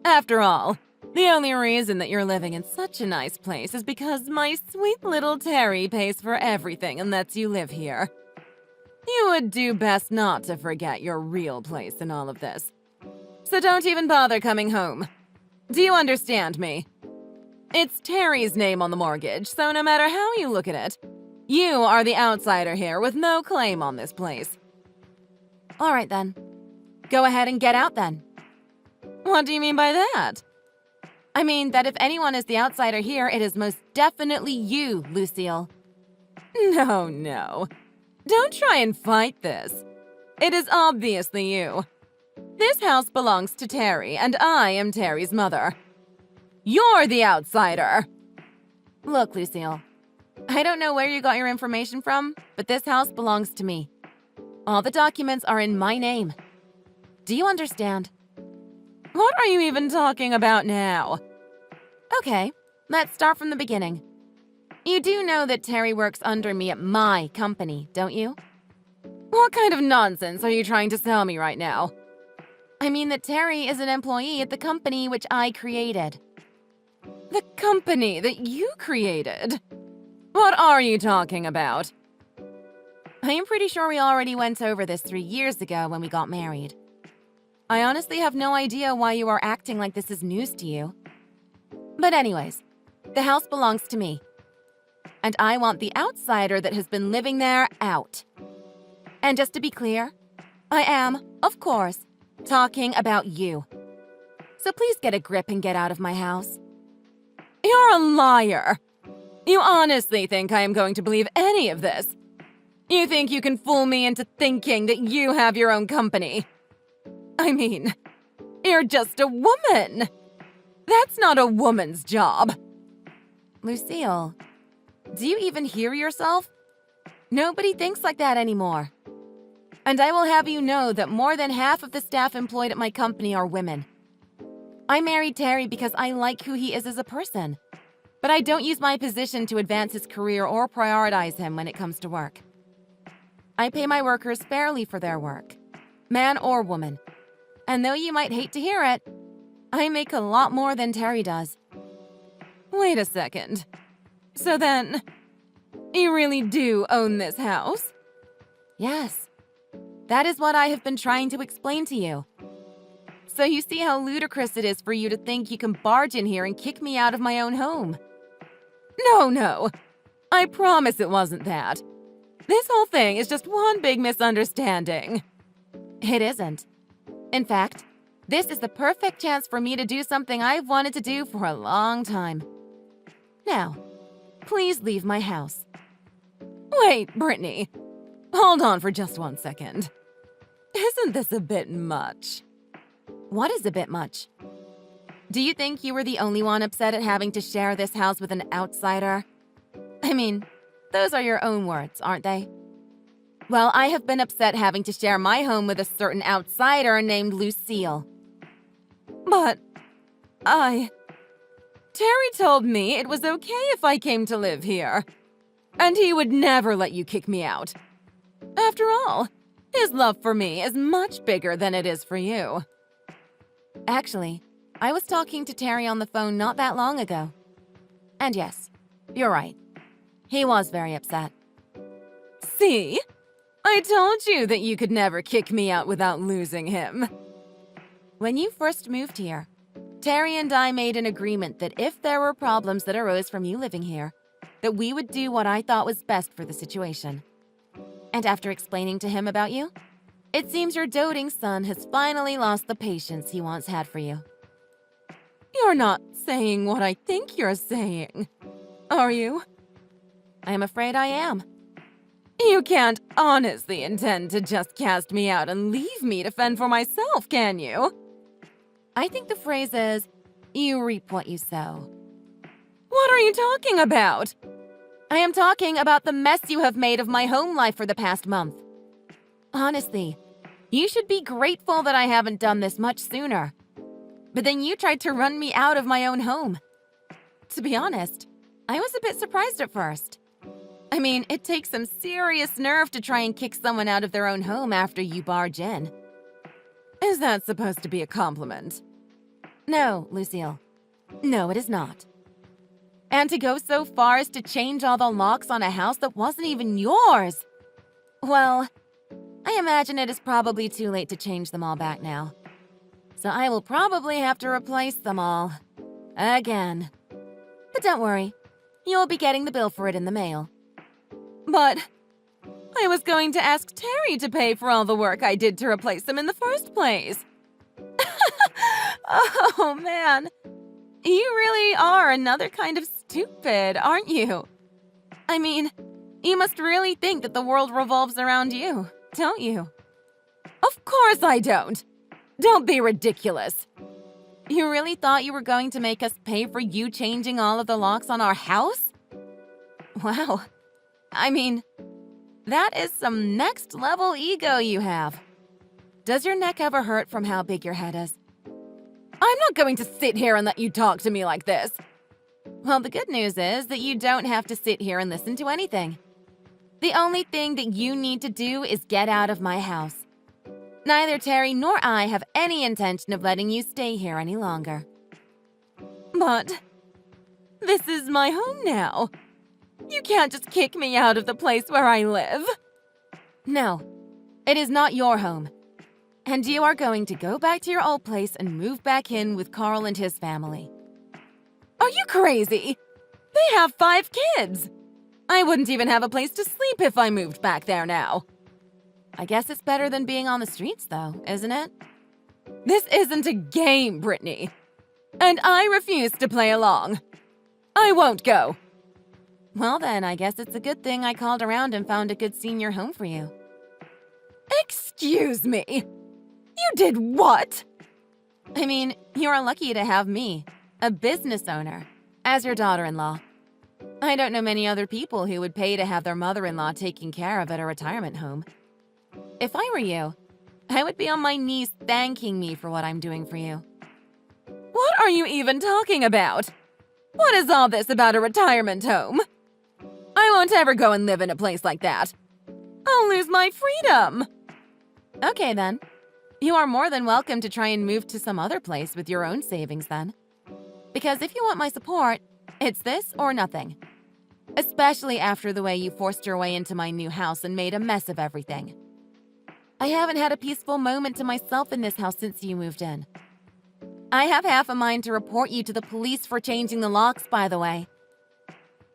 After all, the only reason that you're living in such a nice place is because my sweet little Terry pays for everything and lets you live here. You would do best not to forget your real place in all of this. So don't even bother coming home. Do you understand me? It's Terry's name on the mortgage, so no matter how you look at it, you are the outsider here with no claim on this place. All right then. Go ahead and get out then. What do you mean by that? I mean that if anyone is the outsider here, it is most definitely you, Lucille. No. Don't try and fight this. It is obviously you. This house belongs to Terry, and I am Terry's mother. You're the outsider! Look, Lucille, I don't know where you got your information from, but this house belongs to me. All the documents are in my name. Do you understand? What are you even talking about now? Okay, let's start from the beginning. You do know that Terry works under me at my company, don't you? What kind of nonsense are you trying to sell me right now? I mean that Terry is an employee at the company which I created. The company that you created? What are you talking about? I am pretty sure we already went over this 3 years ago when we got married. I honestly have no idea why you are acting like this is news to you. But anyways, the house belongs to me. And I want the outsider that has been living there out. And just to be clear, I am, of course, talking about you. So please get a grip and get out of my house. You're a liar. You honestly think I am going to believe any of this? You think you can fool me into thinking that you have your own company? I mean, you're just a woman. That's not a woman's job. Lucille, do you even hear yourself? Nobody thinks like that anymore. And I will have you know that more than half of the staff employed at my company are women. I married Terry because I like who he is as a person, but I don't use my position to advance his career or prioritize him when it comes to work. I pay my workers fairly for their work, man or woman. And though you might hate to hear it, I make a lot more than Terry does. Wait a second. So then, you really do own this house? Yes. That is what I have been trying to explain to you. So you see how ludicrous it is for you to think you can barge in here and kick me out of my own home. No. I promise it wasn't that. This whole thing is just one big misunderstanding. It isn't. In fact, this is the perfect chance for me to do something I've wanted to do for a long time. Now, please leave my house. Wait, Brittany. Hold on for just 1 second. Isn't this a bit much? What is a bit much? Do you think you were the only one upset at having to share this house with an outsider? I mean, those are your own words, aren't they? Well, I have been upset having to share my home with a certain outsider named Lucille. But Terry told me it was okay if I came to live here. And he would never let you kick me out. After all, his love for me is much bigger than it is for you. Actually, I was talking to Terry on the phone not that long ago. And yes, you're right. He was very upset. See? I told you that you could never kick me out without losing him. When you first moved here, Terry and I made an agreement that if there were problems that arose from you living here, that we would do what I thought was best for the situation. And after explaining to him about you, it seems your doting son has finally lost the patience he once had for you. You're not saying what I think you're saying, are you? I am afraid I am. You can't honestly intend to just cast me out and leave me to fend for myself, can you? I think the phrase is, you reap what you sow. What are you talking about? I am talking about the mess you have made of my home life for the past month. Honestly, you should be grateful that I haven't done this much sooner. But then you tried to run me out of my own home. To be honest, I was a bit surprised at first. I mean, it takes some serious nerve to try and kick someone out of their own home after you barge in. Is that supposed to be a compliment? No, Lucille. No, it is not. And to go so far as to change all the locks on a house that wasn't even yours. Well, I imagine it is probably too late to change them all back now. So I will probably have to replace them all. Again. But don't worry, you'll be getting the bill for it in the mail. But I was going to ask Terry to pay for all the work I did to replace them in the first place. Oh, man. You really are another kind of stupid, aren't you? I mean, you must really think that the world revolves around you, don't you? Of course I don't. Don't be ridiculous. You really thought you were going to make us pay for you changing all of the locks on our house? Wow. I mean, that is some next-level ego you have. Does your neck ever hurt from how big your head is? I'm not going to sit here and let you talk to me like this. Well, the good news is that you don't have to sit here and listen to anything. The only thing that you need to do is get out of my house. Neither Terry nor I have any intention of letting you stay here any longer. But this is my home now. You can't just kick me out of the place where I live. No, it is not your home. And you are going to go back to your old place and move back in with Carl and his family. Are you crazy? They have 5 kids. I wouldn't even have a place to sleep if I moved back there now. I guess it's better than being on the streets, though, isn't it? This isn't a game, Brittany. And I refuse to play along. I won't go. Well then, I guess it's a good thing I called around and found a good senior home for you. Excuse me? You did what? I mean, you are lucky to have me, a business owner, as your daughter-in-law. I don't know many other people who would pay to have their mother-in-law taken care of at a retirement home. If I were you, I would be on my knees thanking me for what I'm doing for you. What are you even talking about? What is all this about a retirement home? I won't ever go and live in a place like that. I'll lose my freedom. Okay, then. You are more than welcome to try and move to some other place with your own savings, then. Because if you want my support, it's this or nothing. Especially after the way you forced your way into my new house and made a mess of everything. I haven't had a peaceful moment to myself in this house since you moved in. I have half a mind to report you to the police for changing the locks, by the way.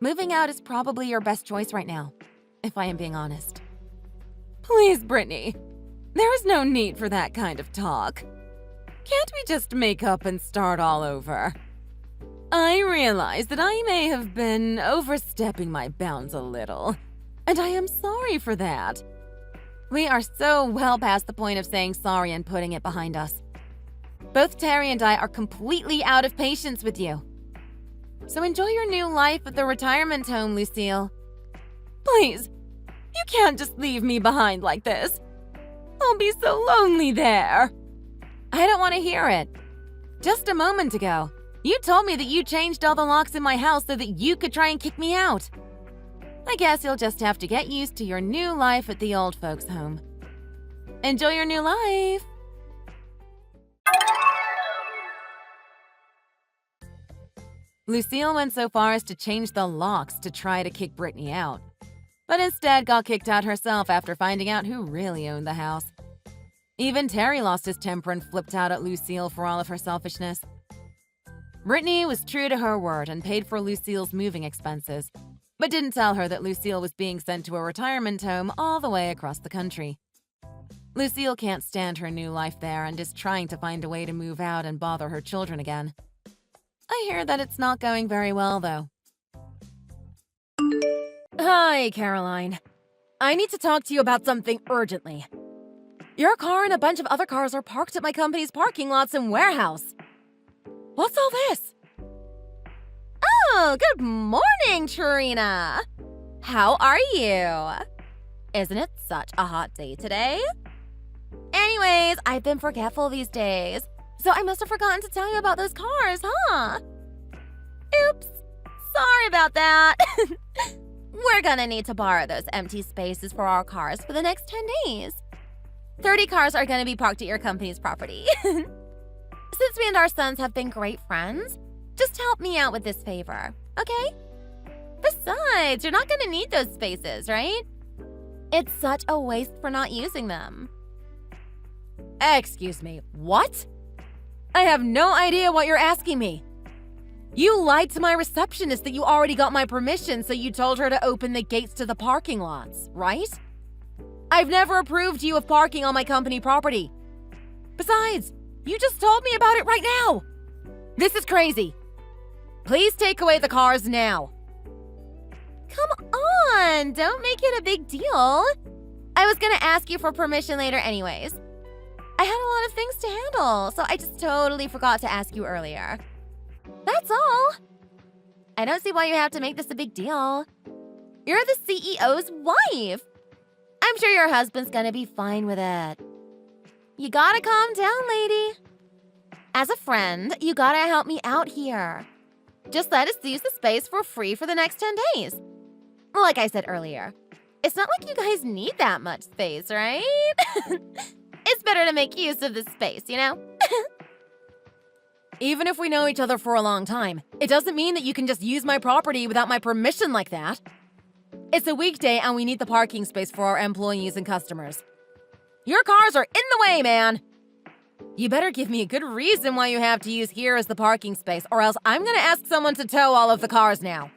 Moving out is probably your best choice right now, if I am being honest. Please, Brittany. There is no need for that kind of talk. Can't we just make up and start all over? I realize that I may have been overstepping my bounds a little, and I am sorry for that. We are so well past the point of saying sorry and putting it behind us. Both Terry and I are completely out of patience with you. So enjoy your new life at the retirement home, Lucille. Please, you can't just leave me behind like this. I'll be so lonely there. I don't want to hear it. Just a moment ago, you told me that you changed all the locks in my house so that you could try and kick me out. I guess you'll just have to get used to your new life at the old folks' home. Enjoy your new life! Lucille went so far as to change the locks to try to kick Brittany out, but instead got kicked out herself after finding out who really owned the house. Even Terry lost his temper and flipped out at Lucille for all of her selfishness. Brittany was true to her word and paid for Lucille's moving expenses, but didn't tell her that Lucille was being sent to a retirement home all the way across the country. Lucille can't stand her new life there and is trying to find a way to move out and bother her children again. I hear that it's not going very well, though. Hi, Caroline. I need to talk to you about something urgently. Your car and a bunch of other cars are parked at my company's parking lots and warehouse. What's all this? Oh, good morning, Trina. How are you? Isn't it such a hot day today? Anyways, I've been forgetful these days, So I must have forgotten to tell you about those cars, huh? Oops. Sorry about that. We're gonna need to borrow those empty spaces for our cars for the next 10 days. 30 cars are gonna be parked at your company's property. Since we and our sons have been great friends, just help me out with this favor, okay? Besides, you're not gonna need those spaces, right? It's such a waste for not using them. Excuse me, what? I have no idea what you're asking me. You lied to my receptionist that you already got my permission, so you told her to open the gates to the parking lots, right? I've never approved you of parking on my company property. Besides, you just told me about it right now. This is crazy. Please take away the cars now. Come on, don't make it a big deal. I was gonna ask you for permission later anyways. I had a lot of things to handle, so I just totally forgot to ask you earlier. That's all. I don't see why you have to make this a big deal. You're the CEO's wife. I'm sure your husband's gonna be fine with it. You gotta calm down, lady. As a friend, you gotta help me out here. Just let us use the space for free for the next 10 days. Like I said earlier, it's not like you guys need that much space, right? It's better to make use of this space, you know? Even if we know each other for a long time, it doesn't mean that you can just use my property without my permission like that. It's a weekday and we need the parking space for our employees and customers. Your cars are in the way, man! You better give me a good reason why you have to use here as the parking space, or else I'm gonna ask someone to tow all of the cars now.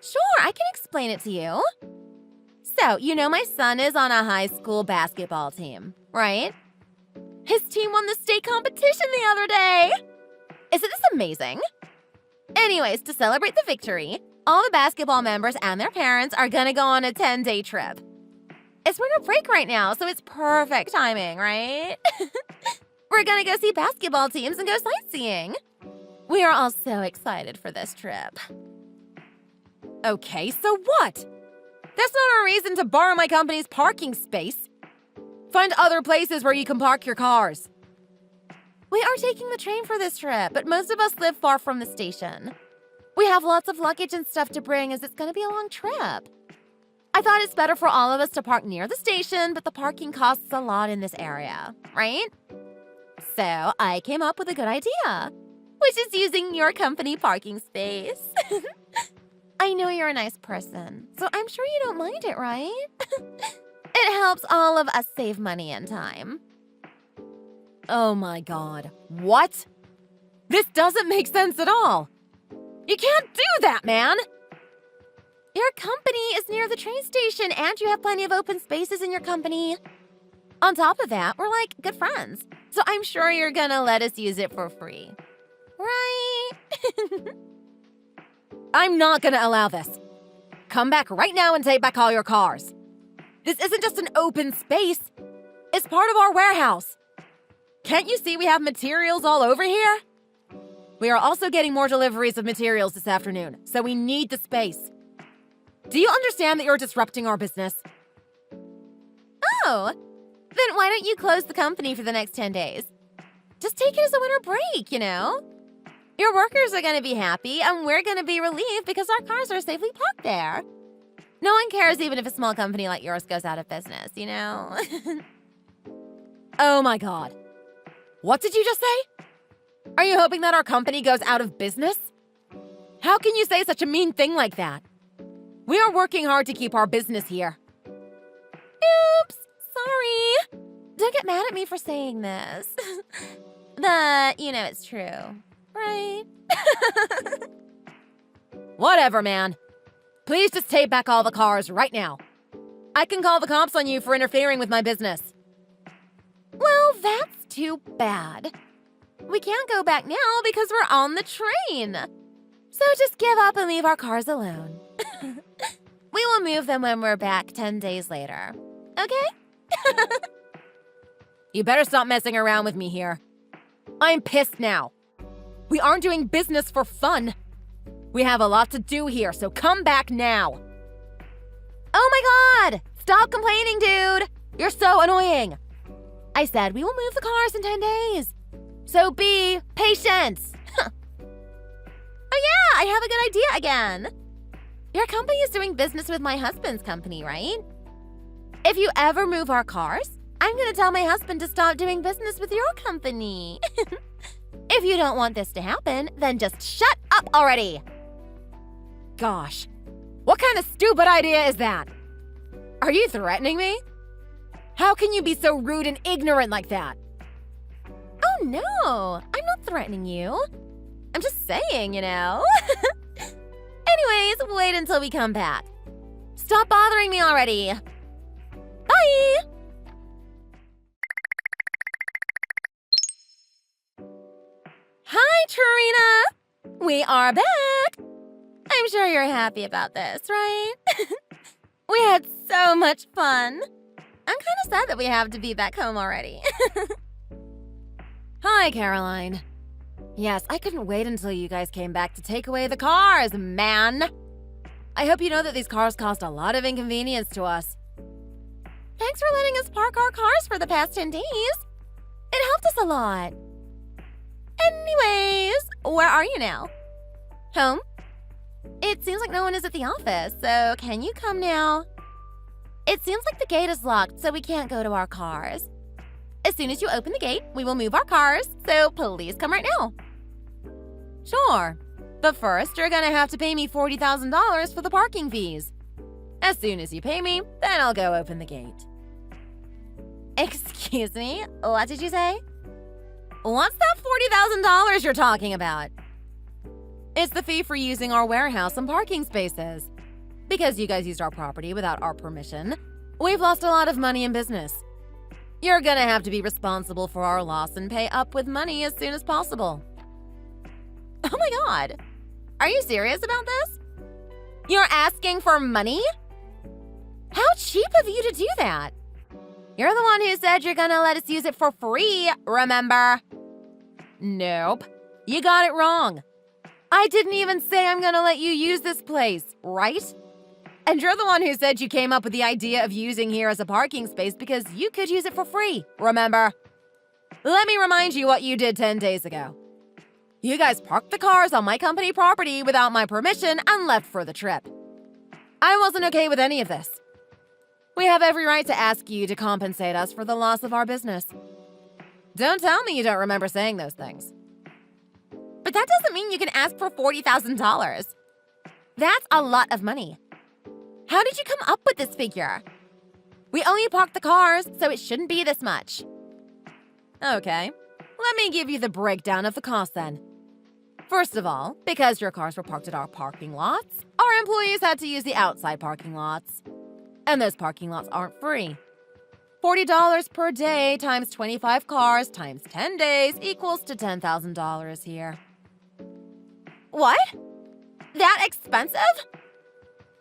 Sure, I can explain it to you. So, you know my son is on a high school basketball team, right? His team won the state competition the other day. Isn't this amazing? Anyways, to celebrate the victory, all the basketball members and their parents are gonna go on a 10-day trip. It's winter break right now, so it's perfect timing, right? We're gonna go see basketball teams and go sightseeing. We are all so excited for this trip. Okay, so what? That's not a reason to borrow my company's parking space. Find other places where you can park your cars. We are taking the train for this trip, but most of us live far from the station. We have lots of luggage and stuff to bring as it's gonna be a long trip. I thought it's better for all of us to park near the station, but the parking costs a lot in this area, right? So I came up with a good idea, which is using your company parking space. I know you're a nice person, so I'm sure you don't mind it, right? It helps all of us save money and time. Oh my god. What? This doesn't make sense at all. You can't do that, man! Your company is near the train station and you have plenty of open spaces in your company. On top of that, we're like good friends, so I'm sure you're gonna let us use it for free. Right? I'm not gonna allow this. Come back right now and take back all your cars. This isn't just an open space. It's part of our warehouse. Can't you see we have materials all over here? We are also getting more deliveries of materials this afternoon, so we need the space. Do you understand that you're disrupting our business? Oh, then why don't you close the company for the next 10 days? Just take it as a winter break, you know? Your workers are going to be happy, and we're going to be relieved because our cars are safely parked there. No one cares even if a small company like yours goes out of business, you know? Oh my god. What did you just say? Are you hoping that our company goes out of business? How can you say such a mean thing like that? We are working hard to keep our business here. Oops, sorry. Don't get mad at me for saying this. But, you know it's true, right? Whatever, man. Please just take back all the cars right now. I can call the cops on you for interfering with my business. Well, that's too bad. We can't go back now because we're on the train. So just give up and leave our cars alone. We will move them when we're back 10 days later. Okay? You better stop messing around with me here. I'm pissed now. We aren't doing business for fun. We have a lot to do here, so come back now. Oh my god! Stop complaining, dude! You're so annoying! I said we will move the cars in 10 days. So be patient. Oh yeah, I have a good idea again. Your company is doing business with my husband's company, right? If you ever move our cars, I'm gonna tell my husband to stop doing business with your company. If you don't want this to happen, then just shut up already. Gosh, what kind of stupid idea is that? Are you threatening me? How can you be so rude and ignorant like that? Oh no, I'm not threatening you. I'm just saying, you know. Anyways, wait until we come back. Stop bothering me already. Bye! Hi, Trina! We are back! I'm sure you're happy about this, right? We had so much fun. I'm kind of sad that we have to be back home already. Hi, Caroline. Yes, I couldn't wait until you guys came back to take away the cars, man. I hope you know that these cars caused a lot of inconvenience to us. Thanks for letting us park our cars for the past 10 days. It helped us a lot. Anyways, where are you now? Home? It seems like no one is at the office, so can you come now? It seems like the gate is locked, so we can't go to our cars. As soon as you open the gate, we will move our cars, so please come right now. Sure, but first you're gonna have to pay me $40,000 for the parking fees. As soon as you pay me, then I'll go open the gate. Excuse me, what did you say? What's that $40,000 you're talking about? It's the fee for using our warehouse and parking spaces. Because you guys used our property without our permission, we've lost a lot of money in business. You're gonna have to be responsible for our loss and pay up with money as soon as possible. Oh my god. Are you serious about this? You're asking for money? How cheap of you to do that? You're the one who said you're gonna let us use it for free, remember? Nope. You got it wrong. I didn't even say I'm gonna let you use this place, right? And you're the one who said you came up with the idea of using here as a parking space because you could use it for free, remember? Let me remind you what you did 10 days ago. You guys parked the cars on my company property without my permission and left for the trip. I wasn't okay with any of this. We have every right to ask you to compensate us for the loss of our business. Don't tell me you don't remember saying those things. But that doesn't mean you can ask for $40,000. That's a lot of money. How did you come up with this figure? We only parked the cars, so it shouldn't be this much. Okay, let me give you the breakdown of the cost then. First of all, because your cars were parked at our parking lots, our employees had to use the outside parking lots. And those parking lots aren't free. $40 per day times 25 cars times 10 days equals to $10,000 here. What? That expensive?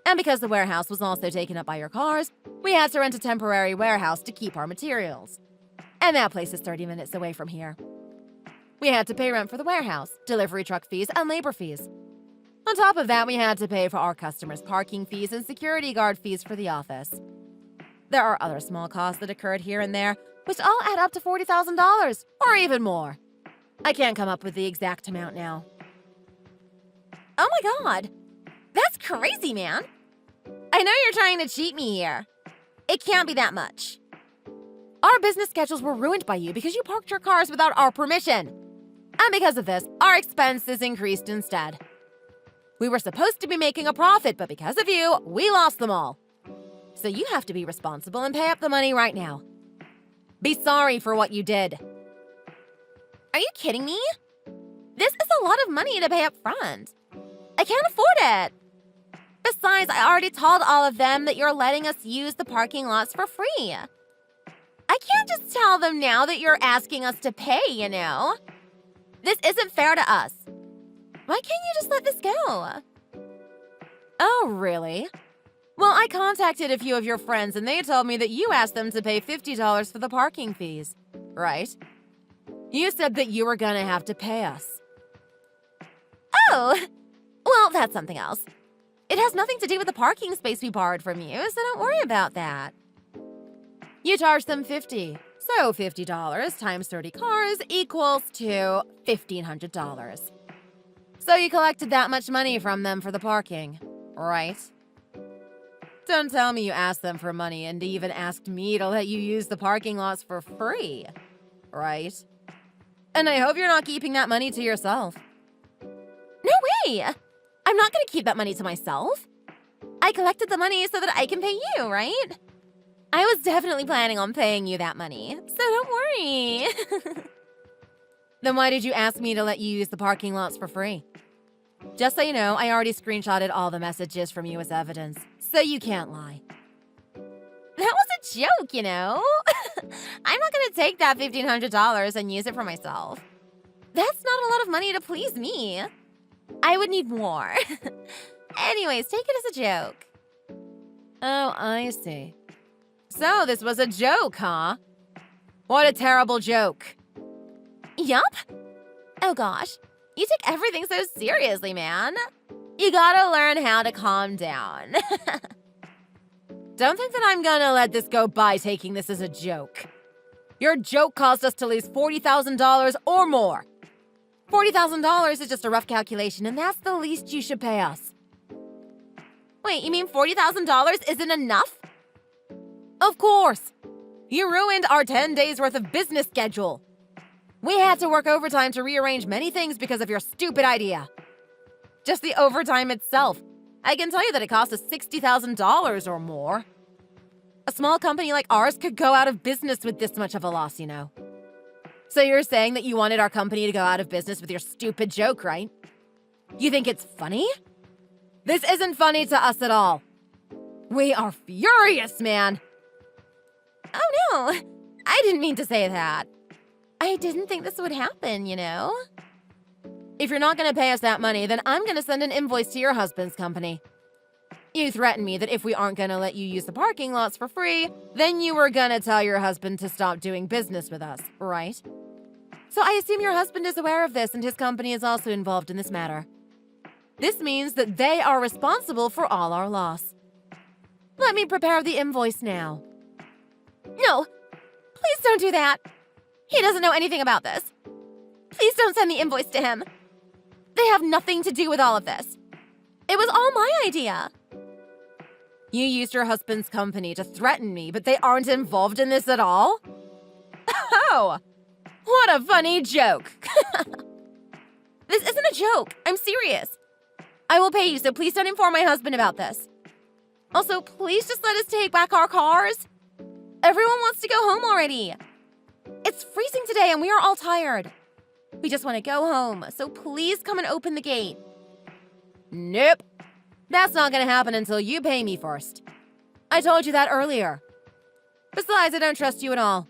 And because the warehouse was also taken up by your cars, we had to rent a temporary warehouse to keep our materials. And that place is 30 minutes away from here. We had to pay rent for the warehouse, delivery truck fees, and labor fees. On top of that, we had to pay for our customers' parking fees and security guard fees for the office. There are other small costs that occurred here and there, which all add up to $40,000, or even more. I can't come up with the exact amount now. Oh my god. That's crazy, man. I know you're trying to cheat me here. It can't be that much. Our business schedules were ruined by you because you parked your cars without our permission. And because of this, our expenses increased instead. We were supposed to be making a profit, but because of you, we lost them all. So you have to be responsible and pay up the money right now. Be sorry for what you did. Are you kidding me? This is a lot of money to pay up front. I can't afford it. Besides, I already told all of them that you're letting us use the parking lots for free. I can't just tell them now that you're asking us to pay, you know? This isn't fair to us. Why can't you just let this go? Oh, really? Well, I contacted a few of your friends and they told me that you asked them to pay $50 for the parking fees, right? You said that you were gonna have to pay us. Oh, well, that's something else. It has nothing to do with the parking space we borrowed from you, so don't worry about that. You charged them $50, So $50 times 30 cars equals to $1,500. So you collected that much money from them for the parking, right? Don't tell me you asked them for money and even asked me to let you use the parking lots for free, right? And I hope you're not keeping that money to yourself. No way! I'm not gonna keep that money to myself. I collected the money so that I can pay you, right? I was definitely planning on paying you that money, so don't worry. Then why did you ask me to let you use the parking lots for free? Just so you know, I already screenshotted all the messages from you as evidence, so you can't lie. That was a joke, you know? I'm not gonna take that $1,500 and use it for myself. That's not a lot of money to please me. I would need more. Anyways, take it as a joke. Oh, I see. So this was a joke, huh? What a terrible joke. Yup. Oh gosh, you take everything so seriously, man. You gotta learn how to calm down. Don't think that I'm gonna let this go by taking this as a joke. Your joke caused us to lose $40,000 or more. $40,000 is just a rough calculation, and that's the least you should pay us. Wait, you mean $40,000 isn't enough? Of course. You ruined our 10 days worth of business schedule. We had to work overtime to rearrange many things because of your stupid idea. Just the overtime itself, I can tell you that it cost us $60,000 or more. A small company like ours could go out of business with this much of a loss, you know. So you're saying that you wanted our company to go out of business with your stupid joke, right? You think it's funny? This isn't funny to us at all. We are furious, man. Oh no, I didn't mean to say that. I didn't think this would happen, you know? If you're not gonna pay us that money, then I'm gonna send an invoice to your husband's company. You threatened me that if we aren't gonna let you use the parking lots for free, then you were gonna tell your husband to stop doing business with us, right? So I assume your husband is aware of this and his company is also involved in this matter. This means that they are responsible for all our loss. Let me prepare the invoice now. No, please don't do that. He doesn't know anything about this. Please don't send the invoice to him. They have nothing to do with all of this. It was all my idea. You used your husband's company to threaten me, but they aren't involved in this at all? Oh, what a funny joke. This isn't a joke. I'm serious. I will pay you, so please don't inform my husband about this. Also, please just let us take back our cars. Everyone wants to go home already. It's freezing today and we are all tired. We just want to go home, so please come and open the gate. Nope. That's not gonna happen until you pay me first. I told you that earlier. Besides, I don't trust you at all.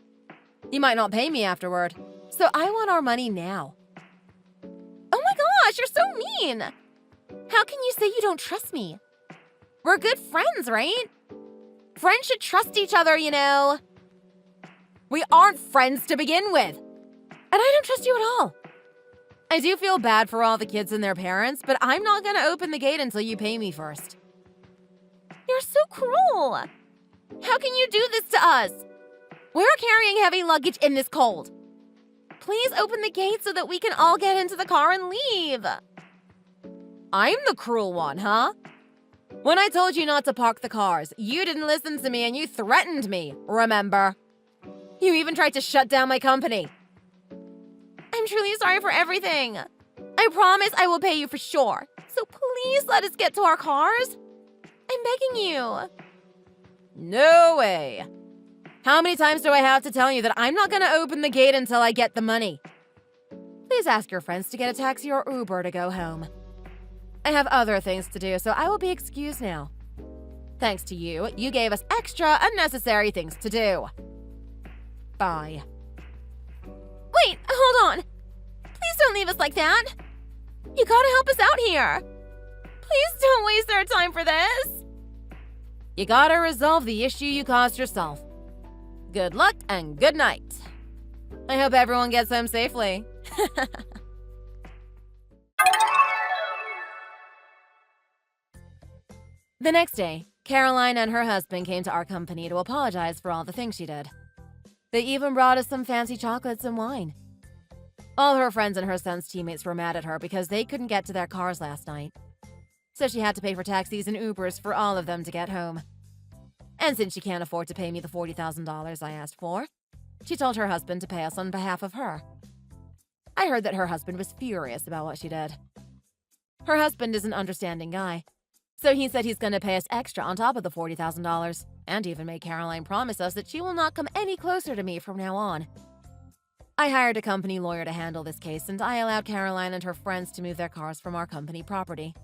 You might not pay me afterward, so I want our money now. Oh my gosh, you're so mean. How can you say you don't trust me? We're good friends, right? Friends should trust each other, you know. We aren't friends to begin with. And I don't trust you at all. I do feel bad for all the kids and their parents, but I'm not gonna open the gate until you pay me first. You're so cruel. How can you do this to us? We're carrying heavy luggage in this cold. Please open the gate so that we can all get into the car and leave. I'm the cruel one, huh? When I told you not to park the cars, you didn't listen to me and you threatened me, remember? You even tried to shut down my company. I'm truly sorry for everything. I promise I will pay you for sure. So please let us get to our cars. I'm begging you. No way. How many times do I have to tell you that I'm not gonna open the gate until I get the money? Please ask your friends to get a taxi or Uber to go home. I have other things to do, so I will be excused now. Thanks to you, you gave us extra unnecessary things to do. Bye. Wait, hold on. Please don't leave us like that. You gotta help us out here. Please don't waste our time for this. You gotta resolve the issue you caused yourself. Good luck and good night. I hope everyone gets home safely. The next day, Caroline and her husband came to our company to apologize for all the things she did. They even brought us some fancy chocolates and wine. All her friends and her son's teammates were mad at her because they couldn't get to their cars last night. So she had to pay for taxis and Ubers for all of them to get home. And since she can't afford to pay me the $40,000 I asked for, she told her husband to pay us on behalf of her. I heard that her husband was furious about what she did. Her husband is an understanding guy, so he said he's going to pay us extra on top of the $40,000, and even made Caroline promise us that she will not come any closer to me from now on. I hired a company lawyer to handle this case, and I allowed Caroline and her friends to move their cars from our company property.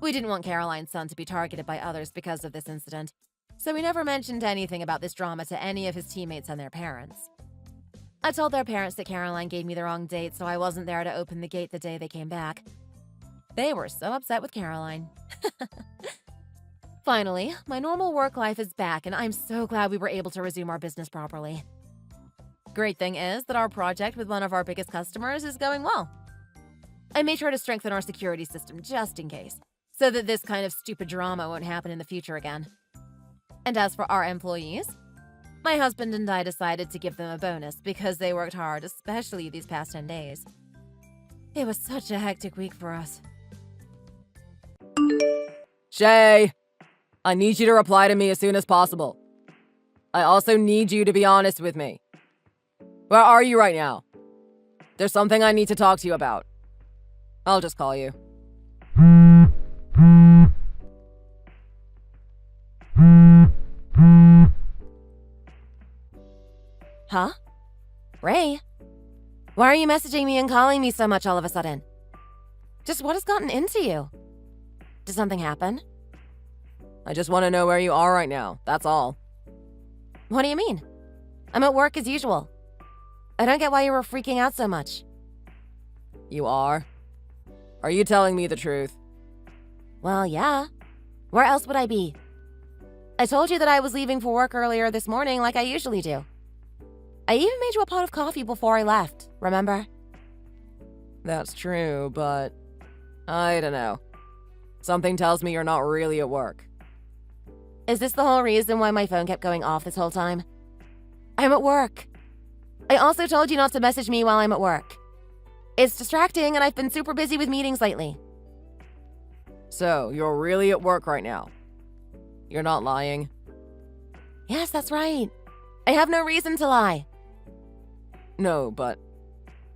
We didn't want Caroline's son to be targeted by others because of this incident, so we never mentioned anything about this drama to any of his teammates and their parents. I told their parents that Caroline gave me the wrong date, so I wasn't there to open the gate the day they came back. They were so upset with Caroline. Finally, my normal work life is back, and I'm so glad we were able to resume our business properly. Great thing is that our project with one of our biggest customers is going well. I made sure to strengthen our security system just in case, so that this kind of stupid drama won't happen in the future again. And as for our employees, my husband and I decided to give them a bonus because they worked hard, especially these past 10 days. It was such a hectic week for us. Shay, I need you to reply to me as soon as possible. I also need you to be honest with me. Where are you right now? There's something I need to talk to you about. I'll just call you. Huh? Ray? Why are you messaging me and calling me so much all of a sudden? Just what has gotten into you? Did something happen? I just want to know where you are right now, that's all. What do you mean? I'm at work as usual. I don't get why you were freaking out so much. You are? Are you telling me the truth? Well, yeah. Where else would I be? I told you that I was leaving for work earlier this morning like I usually do. I even made you a pot of coffee before I left, remember? That's true, but I don't know. Something tells me you're not really at work. Is this the whole reason why my phone kept going off this whole time? I'm at work. I also told you not to message me while I'm at work. It's distracting, and I've been super busy with meetings lately. So, you're really at work right now? You're not lying? Yes, that's right. I have no reason to lie. No, but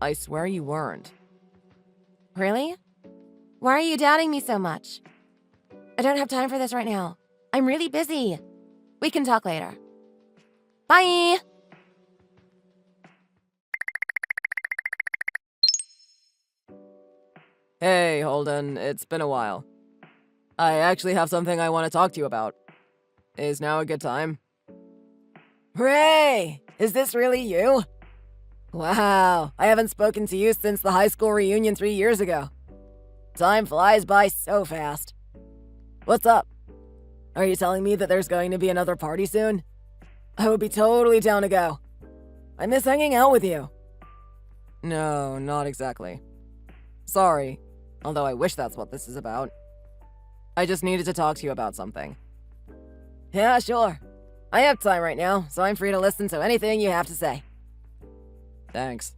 I swear you weren't. Really? Why are you doubting me so much? I don't have time for this right now. I'm really busy. We can talk later. Bye! Hey, Holden, it's been a while. I actually have something I want to talk to you about. Is now a good time? Ray! Is this really you? Wow, I haven't spoken to you since the high school reunion 3 years ago. Time flies by so fast. What's up? Are you telling me that there's going to be another party soon? I would be totally down to go. I miss hanging out with you. No, not exactly. Sorry, although I wish that's what this is about. I just needed to talk to you about something. Yeah, sure. I have time right now, so I'm free to listen to anything you have to say. Thanks.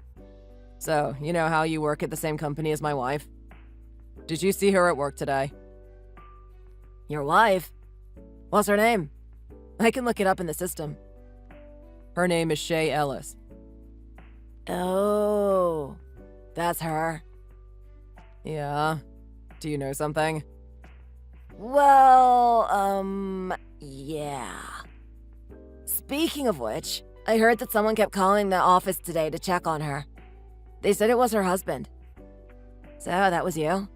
So, you know how you work at the same company as my wife? Did you see her at work today? Your wife? What's her name? I can look it up in the system. Her name is Shay Ellis. Oh, that's her. Yeah. Do you know something? Well, yeah. Speaking of which, I heard that someone kept calling the office today to check on her. They said it was her husband. So, that was you?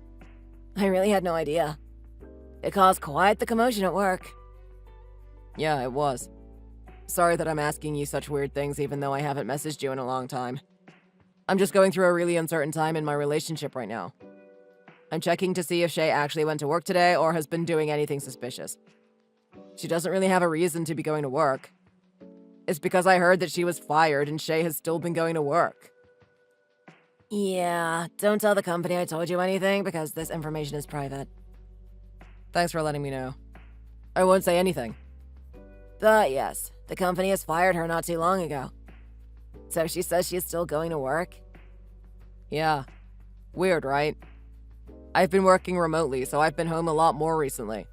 I really had no idea. It caused quite the commotion at work. Yeah, it was. Sorry that I'm asking you such weird things even though I haven't messaged you in a long time. I'm just going through a really uncertain time in my relationship right now. I'm checking to see if Shay actually went to work today or has been doing anything suspicious. She doesn't really have a reason to be going to work. It's because I heard that she was fired and Shay has still been going to work. Yeah, don't tell the company I told you anything because this information is private. Thanks for letting me know. I won't say anything. But yes, the company has fired her not too long ago. So she says she is still going to work? Yeah. Weird, right? I've been working remotely, so I've been home a lot more recently.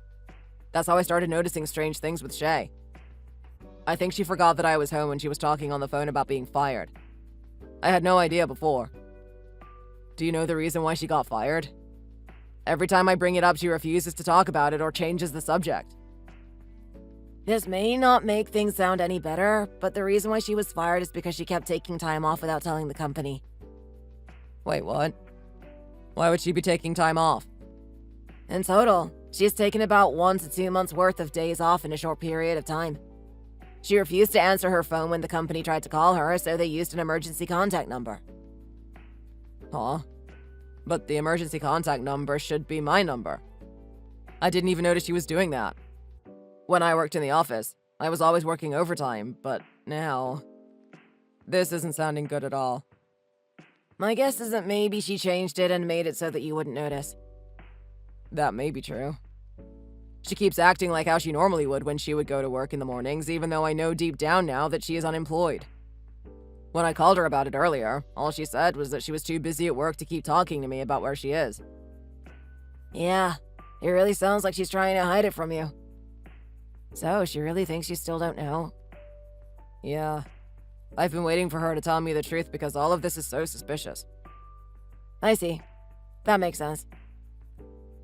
That's how I started noticing strange things with Shay. I think she forgot that I was home when she was talking on the phone about being fired. I had no idea before. Do you know the reason why she got fired? Every time I bring it up, she refuses to talk about it or changes the subject. This may not make things sound any better, but the reason why she was fired is because she kept taking time off without telling the company. Wait, what? Why would she be taking time off? In total, she has taken about 1 to 2 months worth of days off in a short period of time. She refused to answer her phone when the company tried to call her, so they used an emergency contact number. Huh? But the emergency contact number should be my number. I didn't even notice she was doing that. When I worked in the office, I was always working overtime, but now... This isn't sounding good at all. My guess is that maybe she changed it and made it so that you wouldn't notice. That may be true. She keeps acting like how she normally would when she would go to work in the mornings, even though I know deep down now that she is unemployed. When I called her about it earlier, all she said was that she was too busy at work to keep talking to me about where she is. Yeah, it really sounds like she's trying to hide it from you. So, she really thinks you still don't know? Yeah. I've been waiting for her to tell me the truth because all of this is so suspicious. I see. That makes sense.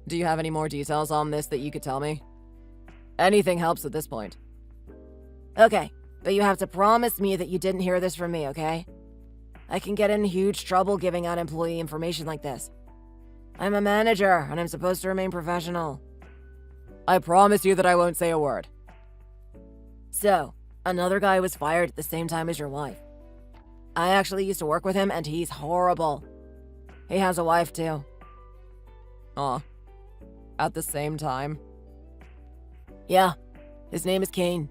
Do you have any more details on this that you could tell me? Anything helps at this point. Okay, but you have to promise me that you didn't hear this from me, okay? I can get in huge trouble giving out employee information like this. I'm a manager, and I'm supposed to remain professional. I promise you that I won't say a word. So, another guy was fired at the same time as your wife. I actually used to work with him, and he's horrible. He has a wife, too. Aw. At the same time? Yeah. His name is Kane.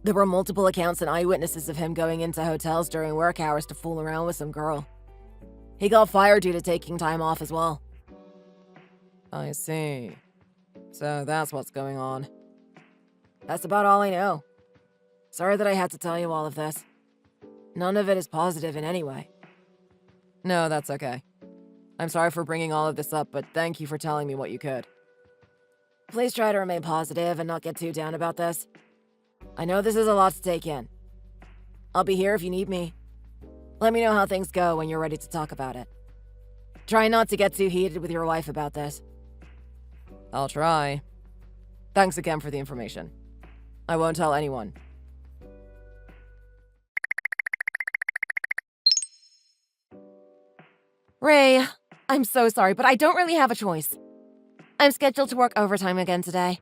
There were multiple accounts and eyewitnesses of him going into hotels during work hours to fool around with some girl. He got fired due to taking time off as well. I see. So that's what's going on. That's about all I know. Sorry that I had to tell you all of this. None of it is positive in any way. No, that's okay. I'm sorry for bringing all of this up, but thank you for telling me what you could. Please try to remain positive and not get too down about this. I know this is a lot to take in. I'll be here if you need me. Let me know how things go when you're ready to talk about it. Try not to get too heated with your wife about this. I'll try. Thanks again for the information. I won't tell anyone. Ray, I'm so sorry, but I don't really have a choice. I'm scheduled to work overtime again today.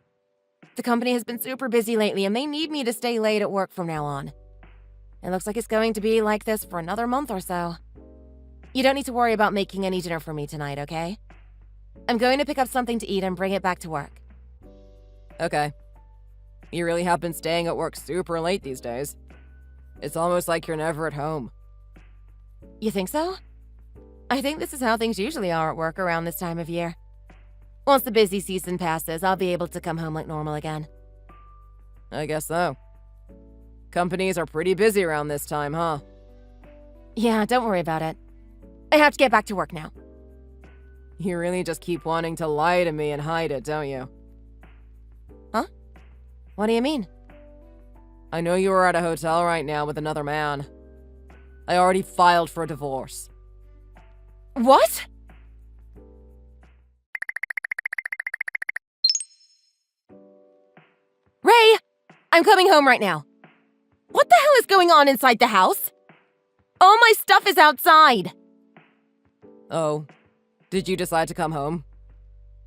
The company has been super busy lately and they need me to stay late at work from now on. It looks like it's going to be like this for another month or so. You don't need to worry about making any dinner for me tonight, okay? I'm going to pick up something to eat and bring it back to work. Okay. You really have been staying at work super late these days. It's almost like you're never at home. You think so? I think this is how things usually are at work around this time of year. Once the busy season passes, I'll be able to come home like normal again. I guess so. Companies are pretty busy around this time, huh? Yeah, don't worry about it. I have to get back to work now. You really just keep wanting to lie to me and hide it, don't you? Huh? What do you mean? I know you are at a hotel right now with another man. I already filed for a divorce. What? Ray, I'm coming home right now. What the hell is going on inside the house? All my stuff is outside. Oh, did you decide to come home?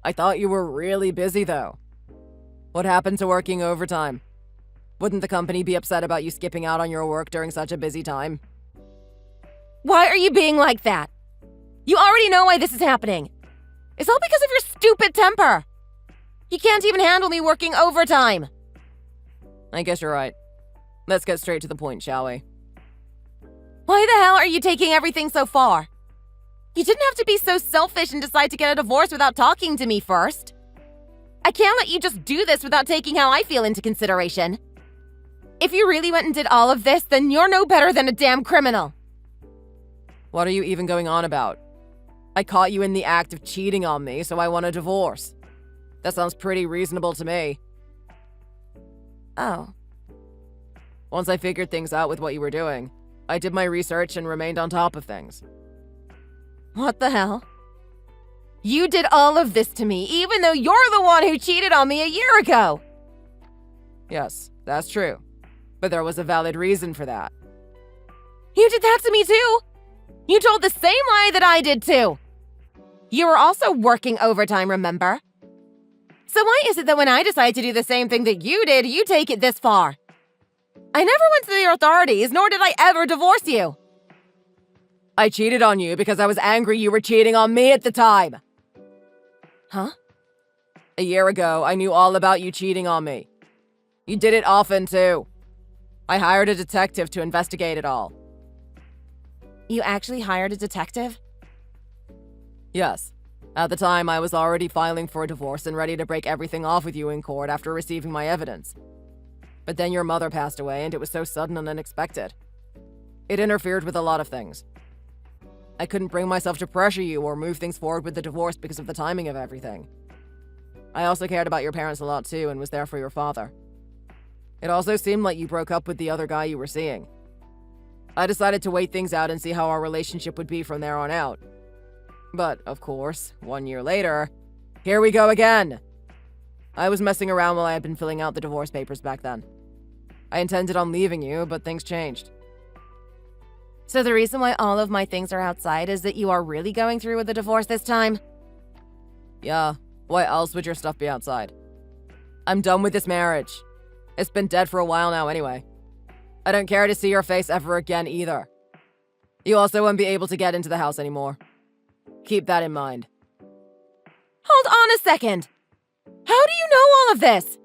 I thought you were really busy, though. What happened to working overtime? Wouldn't the company be upset about you skipping out on your work during such a busy time? Why are you being like that? You already know why this is happening. It's all because of your stupid temper. You can't even handle me working overtime. I guess you're right. Let's get straight to the point, shall we? Why the hell are you taking everything so far? You didn't have to be so selfish and decide to get a divorce without talking to me first. I can't let you just do this without taking how I feel into consideration. If you really went and did all of this, then you're no better than a damn criminal. What are you even going on about? I caught you in the act of cheating on me, so I want a divorce. That sounds pretty reasonable to me. Oh. Once I figured things out with what you were doing, I did my research and remained on top of things. What the hell? You did all of this to me, even though you're the one who cheated on me a year ago! Yes, that's true. But there was a valid reason for that. You did that to me too! You told the same lie that I did too! You were also working overtime, remember? So why is it that when I decide to do the same thing that you did, you take it this far? I never went to the authorities, nor did I ever divorce you! I cheated on you because I was angry you were cheating on me at the time. Huh? A year ago, I knew all about you cheating on me. You did it often, too. I hired a detective to investigate it all. You actually hired a detective? Yes. At the time, I was already filing for a divorce and ready to break everything off with you in court after receiving my evidence. But then your mother passed away, and it was so sudden and unexpected. It interfered with a lot of things. I couldn't bring myself to pressure you or move things forward with the divorce because of the timing of everything. I also cared about your parents a lot too and was there for your father. It also seemed like you broke up with the other guy you were seeing. I decided to wait things out and see how our relationship would be from there on out. But, of course, 1 year later, here we go again! I was messing around while I had been filling out the divorce papers back then. I intended on leaving you, but things changed. So the reason why all of my things are outside is that you are really going through with the divorce this time? Yeah, why else would your stuff be outside? I'm done with this marriage. It's been dead for a while now anyway. I don't care to see your face ever again either. You also won't be able to get into the house anymore. Keep that in mind. Hold on a second! How do you know all of this?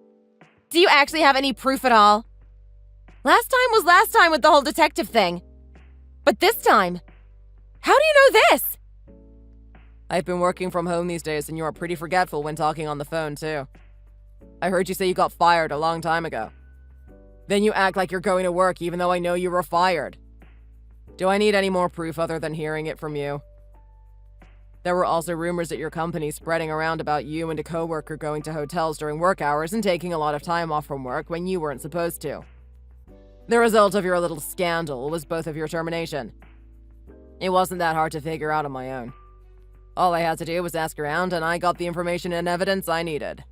Do you actually have any proof at all? Last time was last time with the whole detective thing. But this time, how do you know this? I've been working from home these days and you are pretty forgetful when talking on the phone too. I heard you say you got fired a long time ago. Then you act like you're going to work even though I know you were fired. Do I need any more proof other than hearing it from you? There were also rumors at your company spreading around about you and a coworker going to hotels during work hours and taking a lot of time off from work when you weren't supposed to. The result of your little scandal was both of your termination. It wasn't that hard to figure out on my own. All I had to do was ask around and I got the information and evidence I needed.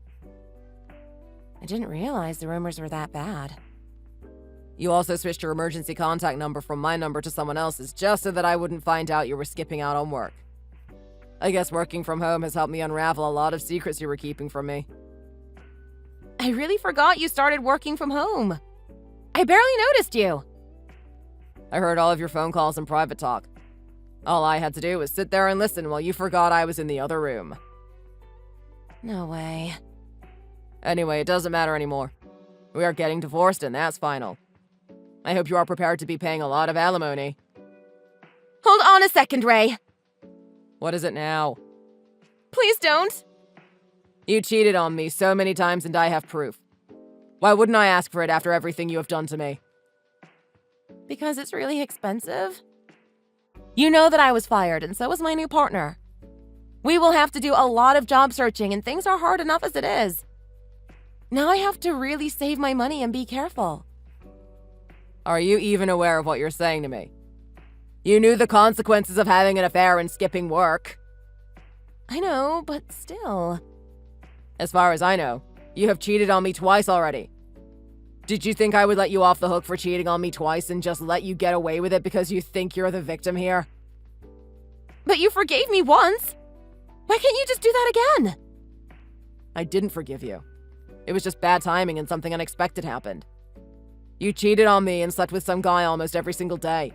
I didn't realize the rumors were that bad. You also switched your emergency contact number from my number to someone else's just so that I wouldn't find out you were skipping out on work. I guess working from home has helped me unravel a lot of secrets you were keeping from me. I really forgot you started working from home. I barely noticed you. I heard all of your phone calls and private talk. All I had to do was sit there and listen while you forgot I was in the other room. No way. Anyway, it doesn't matter anymore. We are getting divorced and that's final. I hope you are prepared to be paying a lot of alimony. Hold on a second, Ray. What is it now? Please don't. You cheated on me so many times and I have proof. Why wouldn't I ask for it after everything you have done to me? Because it's really expensive. You know that I was fired and so was my new partner. We will have to do a lot of job searching and things are hard enough as it is. Now I have to really save my money and be careful. Are you even aware of what you're saying to me? You knew the consequences of having an affair and skipping work. I know, but still. As far as I know, you have cheated on me twice already. Did you think I would let you off the hook for cheating on me twice and just let you get away with it because you think you're the victim here? But you forgave me once. Why can't you just do that again? I didn't forgive you. It was just bad timing and something unexpected happened. You cheated on me and slept with some guy almost every single day.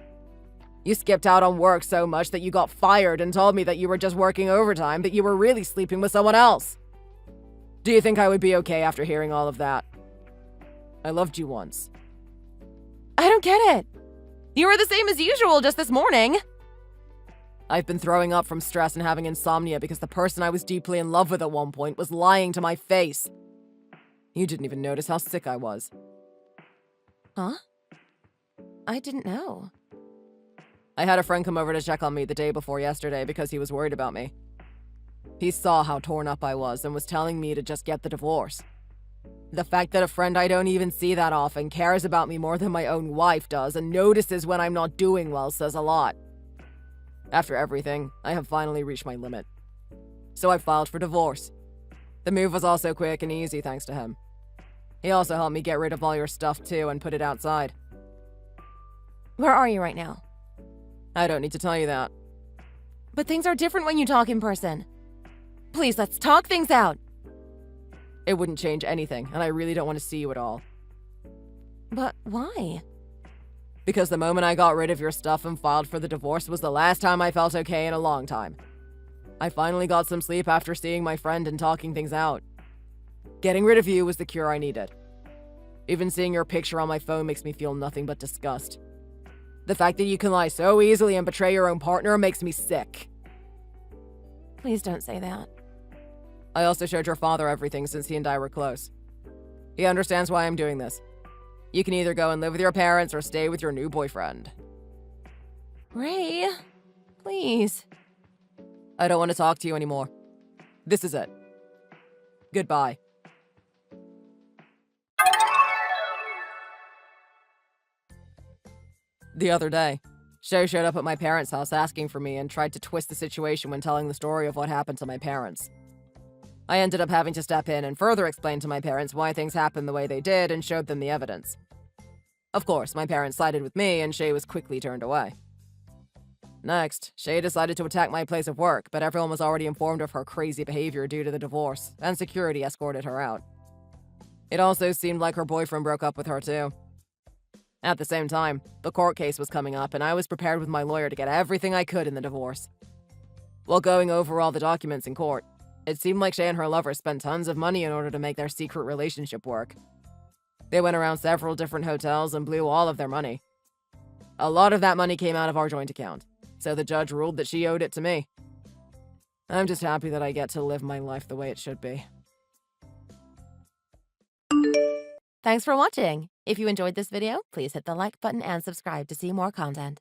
You skipped out on work so much that you got fired and told me that you were just working overtime, but you were really sleeping with someone else. Do you think I would be okay after hearing all of that? I loved you once. I don't get it. You were the same as usual just this morning. I've been throwing up from stress and having insomnia because the person I was deeply in love with at one point was lying to my face. You didn't even notice how sick I was. Huh? I didn't know. I had a friend come over to check on me the day before yesterday because he was worried about me. He saw how torn up I was and was telling me to just get the divorce. The fact that a friend I don't even see that often cares about me more than my own wife does and notices when I'm not doing well says a lot. After everything, I have finally reached my limit. So I filed for divorce. The move was also quick and easy thanks to him. He also helped me get rid of all your stuff too and put it outside. Where are you right now? I don't need to tell you that. But things are different when you talk in person. Please, let's talk things out. It wouldn't change anything, and I really don't want to see you at all. But why? Because the moment I got rid of your stuff and filed for the divorce was the last time I felt okay in a long time. I finally got some sleep after seeing my friend and talking things out. Getting rid of you was the cure I needed. Even seeing your picture on my phone makes me feel nothing but disgust. The fact that you can lie so easily and betray your own partner makes me sick. Please don't say that. I also showed your father everything since he and I were close. He understands why I'm doing this. You can either go and live with your parents or stay with your new boyfriend. Ray, please. I don't want to talk to you anymore. This is it. Goodbye. The other day, Shay showed up at my parents' house asking for me and tried to twist the situation when telling the story of what happened to my parents. I ended up having to step in and further explain to my parents why things happened the way they did and showed them the evidence. Of course, my parents sided with me and Shay was quickly turned away. Next, Shay decided to attack my place of work, but everyone was already informed of her crazy behavior due to the divorce, and security escorted her out. It also seemed like her boyfriend broke up with her too. At the same time, the court case was coming up and I was prepared with my lawyer to get everything I could in the divorce. While going over all the documents in court, it seemed like Shay and her lover spent tons of money in order to make their secret relationship work. They went around several different hotels and blew all of their money. A lot of that money came out of our joint account, so the judge ruled that she owed it to me. I'm just happy that I get to live my life the way it should be. Thanks for watching. If you enjoyed this video, please hit the like button and subscribe to see more content.